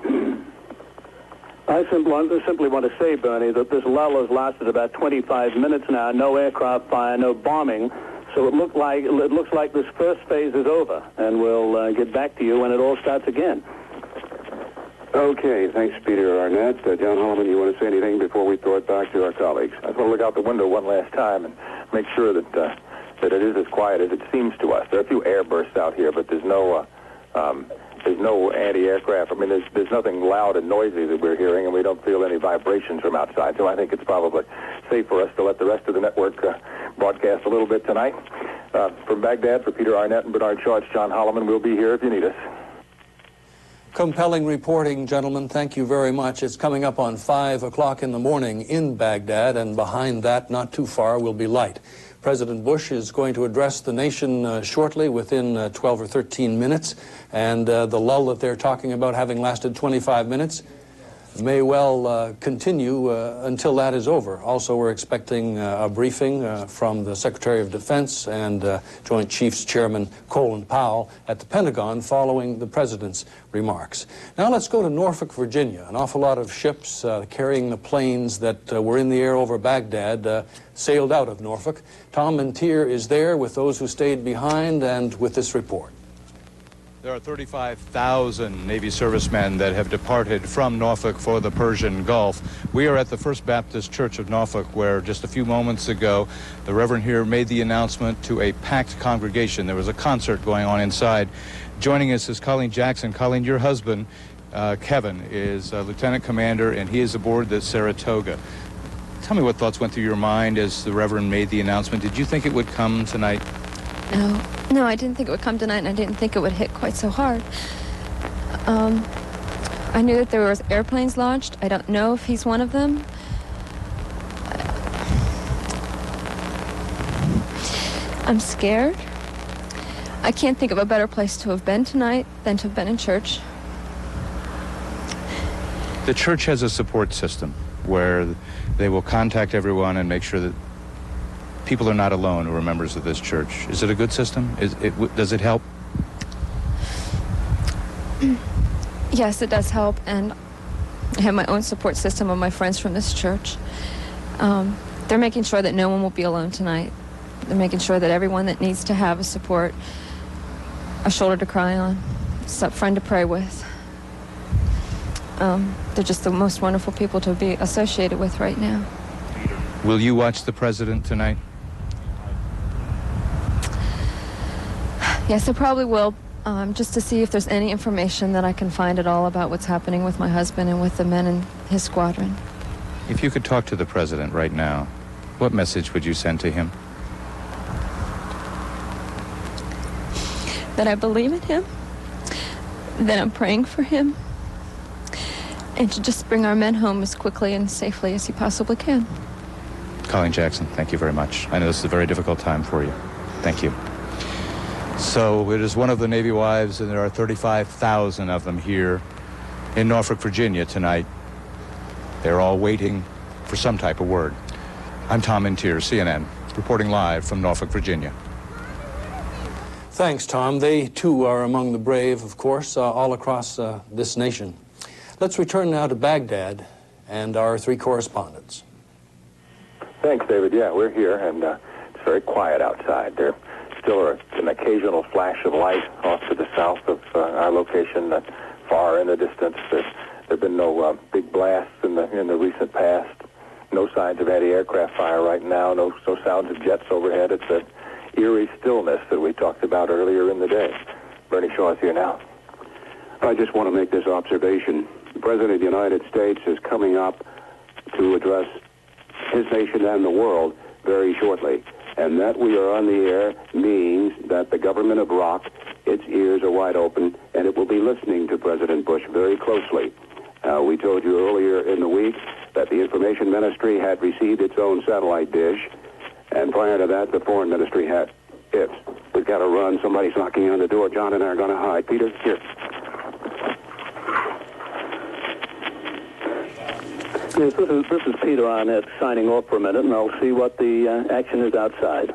I simply want to say, Bernie, that this lull has lasted about 25 minutes now. No aircraft fire, no bombing. So it looks like this first phase is over, and we'll get back to you when it all starts again. Okay, thanks, Peter Arnett. John Holloman, you want to say anything before we throw it back to our colleagues? I just want to look out the window one last time and make sure that it is as quiet as it seems to us. There are a few air bursts out here, but there's no anti-aircraft. I mean, there's nothing loud and noisy that we're hearing, and we don't feel any vibrations from outside. So I think it's probably safe for us to let the rest of the network broadcast a little bit tonight. From Baghdad, for Peter Arnett and Bernard Shaw, it's John Holloman. We'll be here if you need us. Compelling reporting, gentlemen. Thank you very much. It's coming up on 5 o'clock in the morning in Baghdad, and behind that, not too far, will be light. President Bush is going to address the nation shortly, within 12 or 13 minutes, and the lull that they're talking about having lasted 25 minutes may well continue until that is over. Also, we're expecting a briefing from the Secretary of Defense and Joint Chiefs Chairman Colin Powell at the Pentagon following the President's remarks. Now let's go to Norfolk, Virginia. An awful lot of ships carrying the planes that were in the air over Baghdad sailed out of Norfolk. Tom Mentir is there with those who stayed behind and with this report. There are 35,000 Navy servicemen that have departed from Norfolk for the Persian Gulf. We are at the First Baptist Church of Norfolk, where just a few moments ago, the Reverend here made the announcement to a packed congregation. There was a concert going on inside. Joining us is Colleen Jackson. Colleen, your husband, Kevin, is a lieutenant commander, and he is aboard the Saratoga. Tell me what thoughts went through your mind as the Reverend made the announcement. Did you think it would come tonight? No, I didn't think it would come tonight, and I didn't think it would hit quite so hard. I knew that there was airplanes launched. I don't know if he's one of them. I'm scared. I can't think of a better place to have been tonight than to have been in church. The church has a support system where they will contact everyone and make sure that people are not alone who are members of this church. Is it a good system? Does it help? Yes, it does help, and I have my own support system of my friends from this church. They're making sure that no one will be alone tonight. They're making sure that everyone that needs to have a support, a shoulder to cry on, a friend to pray with. They're just the most wonderful people to be associated with right now. Will you watch the president tonight? Yes, I probably will, just to see if there's any information that I can find at all about what's happening with my husband and with the men in his squadron. If you could talk to the president right now, what message would you send to him? That I believe in him, that I'm praying for him, and to just bring our men home as quickly and safely as he possibly can. Colleen Jackson, thank you very much. I know this is a very difficult time for you. Thank you. So it is one of the Navy wives, and there are 35,000 of them here in Norfolk, Virginia tonight. They're all waiting for some type of word. I'm Tom Intier, CNN, reporting live from Norfolk, Virginia. Thanks, Tom. They, too, are among the brave, of course, all across this nation. Let's return now to Baghdad and our three correspondents. Thanks, David. Yeah, we're here, and it's very quiet outside. There still are an occasional flash of light off to the south of our location, far in the distance. There have been no big blasts in the recent past. No signs of anti-aircraft fire right now. No sounds of jets overhead. It's an eerie stillness that we talked about earlier in the day. Bernie Shaw is here now. I just want to make this observation. The President of the United States is coming up to address his nation and the world very shortly. And that we are on the air means that the government of Iraq, its ears are wide open, and it will be listening to President Bush very closely. We told you earlier in the week that the Information Ministry had received its own satellite dish, and prior to that, the Foreign Ministry had its. We've got to run. Somebody's knocking on the door. John and I are going to hide. Peter, here. Yes, this is Peter Arnett signing off for a minute, and I'll see what the action is outside.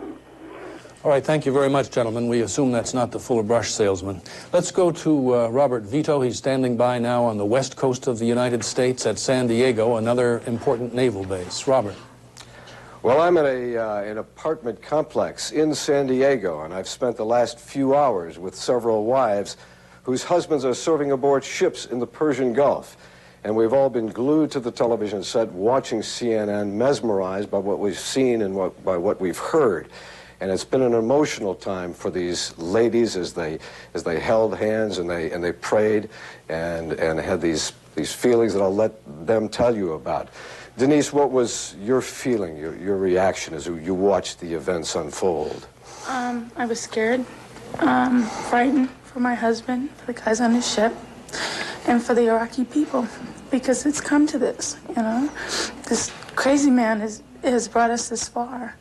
All right, thank you very much, gentlemen. We assume that's not the full brush salesman. Let's go to Robert Vito. He's standing by now on the west coast of the United States at San Diego, another important naval base. Robert. Well, I'm at an apartment complex in San Diego, and I've spent the last few hours with several wives whose husbands are serving aboard ships in the Persian Gulf. And we've all been glued to the television set watching CNN, mesmerized by what we've seen and by what we've heard. And it's been an emotional time for these ladies as they held hands and they prayed and had these feelings that I'll let them tell you about. Denise, what was your feeling, your reaction as you watched the events unfold? I was scared, frightened for my husband, for the guys on his ship, and for the Iraqi people, because it's come to this, you know. This crazy man has brought us this far.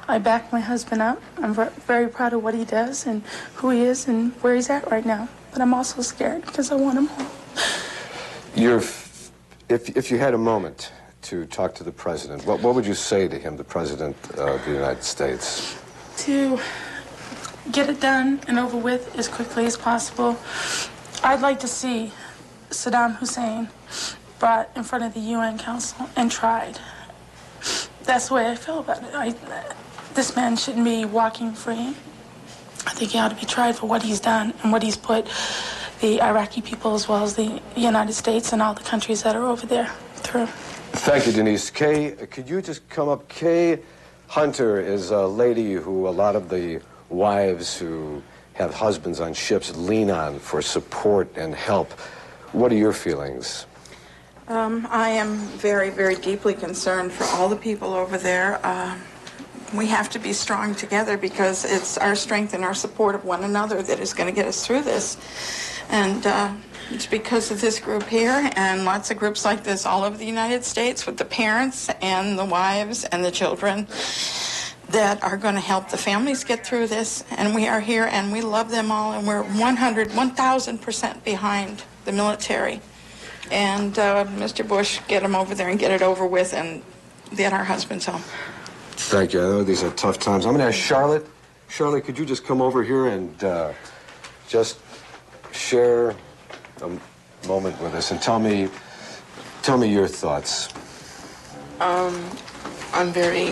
I back my husband up. I'm very proud of what he does and who he is and where he's at right now. But I'm also scared because I want him home. If you had a moment to talk to the president, what would you say to him, the president of the United States? To get it done and over with as quickly as possible. I'd like to see Saddam Hussein brought in front of the UN Council and tried. That's the way I feel about it. This man shouldn't be walking free. I think he ought to be tried for what he's done and what he's put the Iraqi people as well as the United States and all the countries that are over there through. Thank you, Denise. Kay, could you just come up? Kay Hunter is a lady who a lot of the wives who have husbands on ships lean on for support and help. What are your feelings? I am very, very deeply concerned for all the people over there. We have to be strong together because it's our strength and our support of one another that is going to get us through this. And it's because of this group here and lots of groups like this all over the United States with the parents and the wives and the children that are going to help the families get through this. And we are here and we love them all, and we're 1,000% behind the military. And Mr. Bush, get them over there and get it over with and get our husbands home. Thank you. I know these are tough times. I'm going to ask Charlotte. Charlotte, could you just come over here and just share a moment with us and tell me your thoughts. I'm very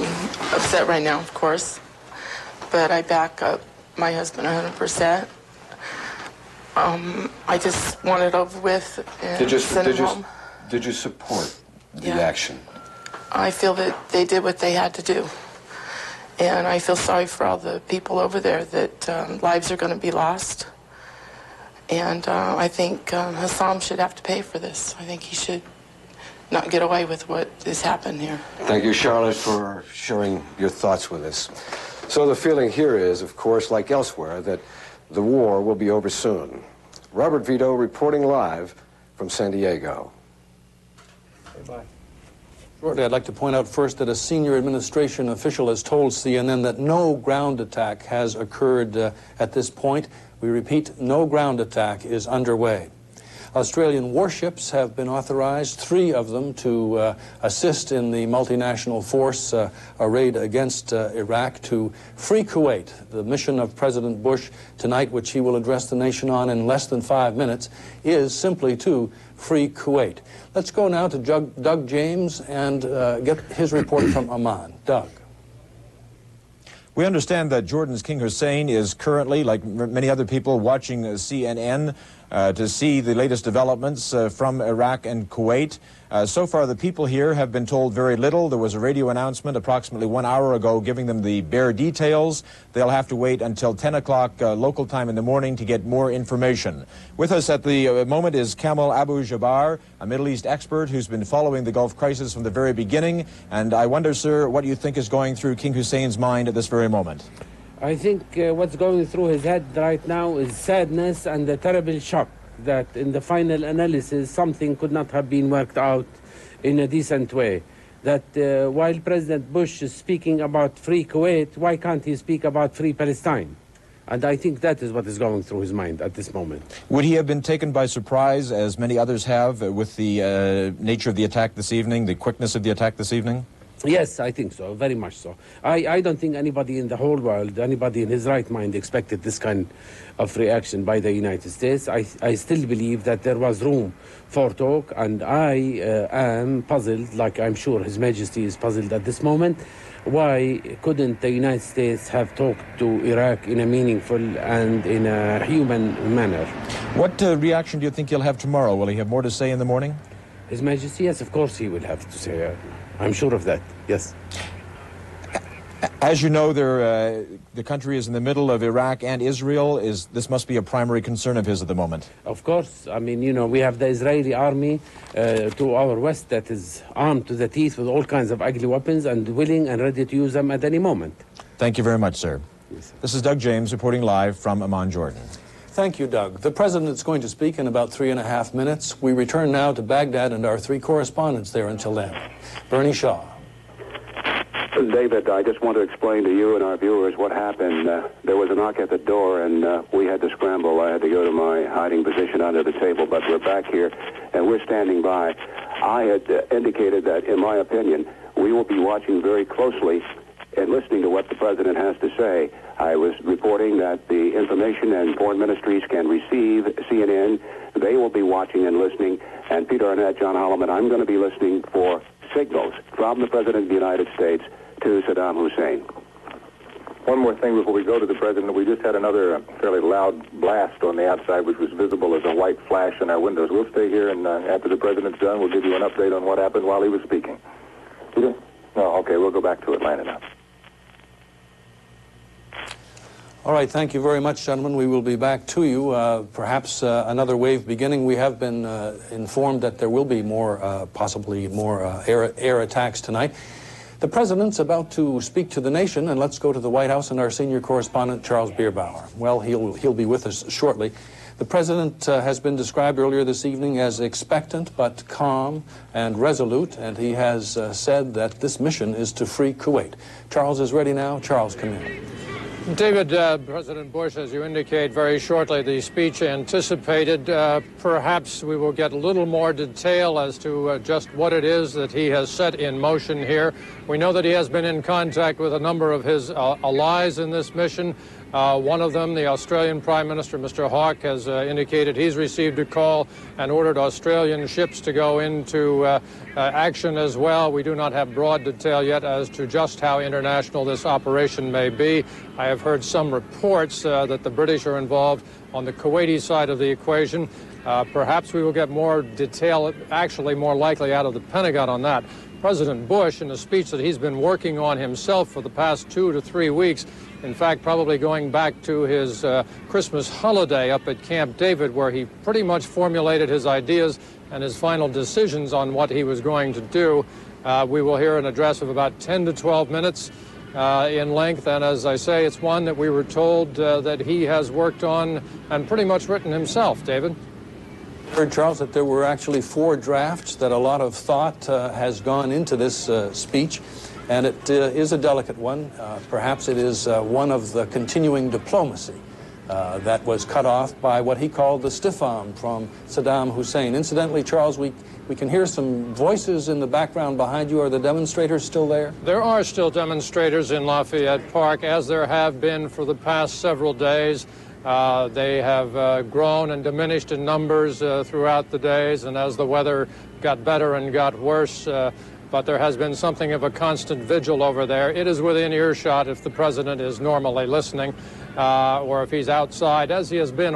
upset right now, of course, but I back up my husband 100%. I just want it over with and send him home. Did you support the action? I feel that they did what they had to do. And I feel sorry for all the people over there that lives are going to be lost. And I think Hussam should have to pay for this. I think he should not get away with what has happened here. Thank you, Charlotte, for sharing your thoughts with us. So the feeling here is, of course, like elsewhere, that the war will be over soon. Robert Vito reporting live from San Diego. Bye. Shortly, I'd like to point out first that a senior administration official has told CNN that no ground attack has occurred at this point. We repeat, no ground attack is underway. Australian warships have been authorized, 3 of them, to assist in the multinational force arrayed against Iraq to free Kuwait. The mission of President Bush tonight, which he will address the nation on in less than 5 minutes, is simply to free Kuwait. Let's go now to Doug James and get his report from Amman. Doug. We understand that Jordan's King Hussein is currently, like many other people, watching CNN to see the latest developments from Iraq and Kuwait. So far, the people here have been told very little. There was a radio announcement approximately 1 hour ago giving them the bare details. They'll have to wait until 10 o'clock local time in the morning to get more information. With us at the moment is Kamal Abu Jabbar, a Middle East expert who's been following the Gulf crisis from the very beginning. And I wonder, sir, what you think is going through King Hussein's mind at this very moment. I think what's going through his head right now is sadness and a terrible shock that in the final analysis something could not have been worked out in a decent way. That while President Bush is speaking about free Kuwait, why can't he speak about free Palestine? And I think that is what is going through his mind at this moment. Would he have been taken by surprise, as many others have, with the nature of the attack this evening, the quickness of the attack this evening? Yes, I think so, very much so. I don't think anybody in the whole world, anybody in his right mind expected this kind of reaction by the United States. I still believe that there was room for talk, and I am puzzled, like I'm sure His Majesty is puzzled at this moment. Why couldn't the United States have talked to Iraq in a meaningful and in a human manner? What reaction do you think he'll have tomorrow? Will he have more to say in the morning? His Majesty, yes, of course he will have to say. I'm sure of that, yes. As you know, the country is in the middle of Iraq and Israel. This must be a primary concern of his at the moment. Of course. I mean, you know, we have the Israeli army to our west that is armed to the teeth with all kinds of ugly weapons and willing and ready to use them at any moment. Thank you very much, sir. Yes. This is Doug James reporting live from Amman, Jordan. Thank you, Doug. The president is going to speak in about 3.5 minutes. We return now to Baghdad and our 3 correspondents there until then. Bernie Shaw. David, I just want to explain to you and our viewers what happened. There was a knock at the door, and we had to scramble. I had to go to my hiding position under the table, but we're back here, and we're standing by. I had indicated that, in my opinion, we will be watching very closely and listening to what the president has to say. I was reporting that the information and foreign ministries can receive CNN. They will be watching and listening. And Peter Arnett, John Holloman, I'm going to be listening for signals from the President of the United States to Saddam Hussein. One more thing before we go to the president. We just had another fairly loud blast on the outside, which was visible as a white flash in our windows. We'll stay here, and after the president's done, we'll give you an update on what happened while he was speaking. Peter? No, okay, we'll go back to Atlanta now. All right, thank you very much, gentlemen. We will be back to you. Perhaps another wave beginning. We have been informed that there will be more, possibly more air attacks tonight. The president's about to speak to the nation, and let's go to the White House and our senior correspondent, Charles Bierbauer. Well, he'll be with us shortly. The president has been described earlier this evening as expectant but calm and resolute, and he has said that this mission is to free Kuwait. Charles is ready now. Charles, come in. David, President Bush, as you indicate very shortly, the speech anticipated. Perhaps we will get a little more detail as to just what it is that he has set in motion here. We know that he has been in contact with a number of his allies in this mission. One of them, the Australian Prime Minister, Mr. Hawke, has indicated he's received a call and ordered Australian ships to go into action as well. We do not have broad detail yet as to just how international this operation may be. I have heard some reports that the British are involved on the Kuwaiti side of the equation. Perhaps we will get more detail, actually more likely out of the Pentagon on that. President Bush, in a speech that he's been working on himself for the past 2 to 3 weeks, in fact, probably going back to his Christmas holiday up at Camp David, where he pretty much formulated his ideas and his final decisions on what he was going to do. We will hear an address of about 10 to 12 minutes in length, and as I say, it's one that we were told that he has worked on and pretty much written himself. David? I heard, Charles, that there were actually 4 drafts, that a lot of thought has gone into this speech, and it is a delicate one. Perhaps it is one of the continuing diplomacy that was cut off by what he called the stiff arm from Saddam Hussein. Incidentally, Charles, we can hear some voices in the background behind you. Are the demonstrators still there? There are still demonstrators in Lafayette Park, as there have been for the past several days. They have grown and diminished in numbers throughout the days, and as the weather got better and got worse, but there has been something of a constant vigil over there. It is within earshot if the president is normally listening, or if he's outside, as he has been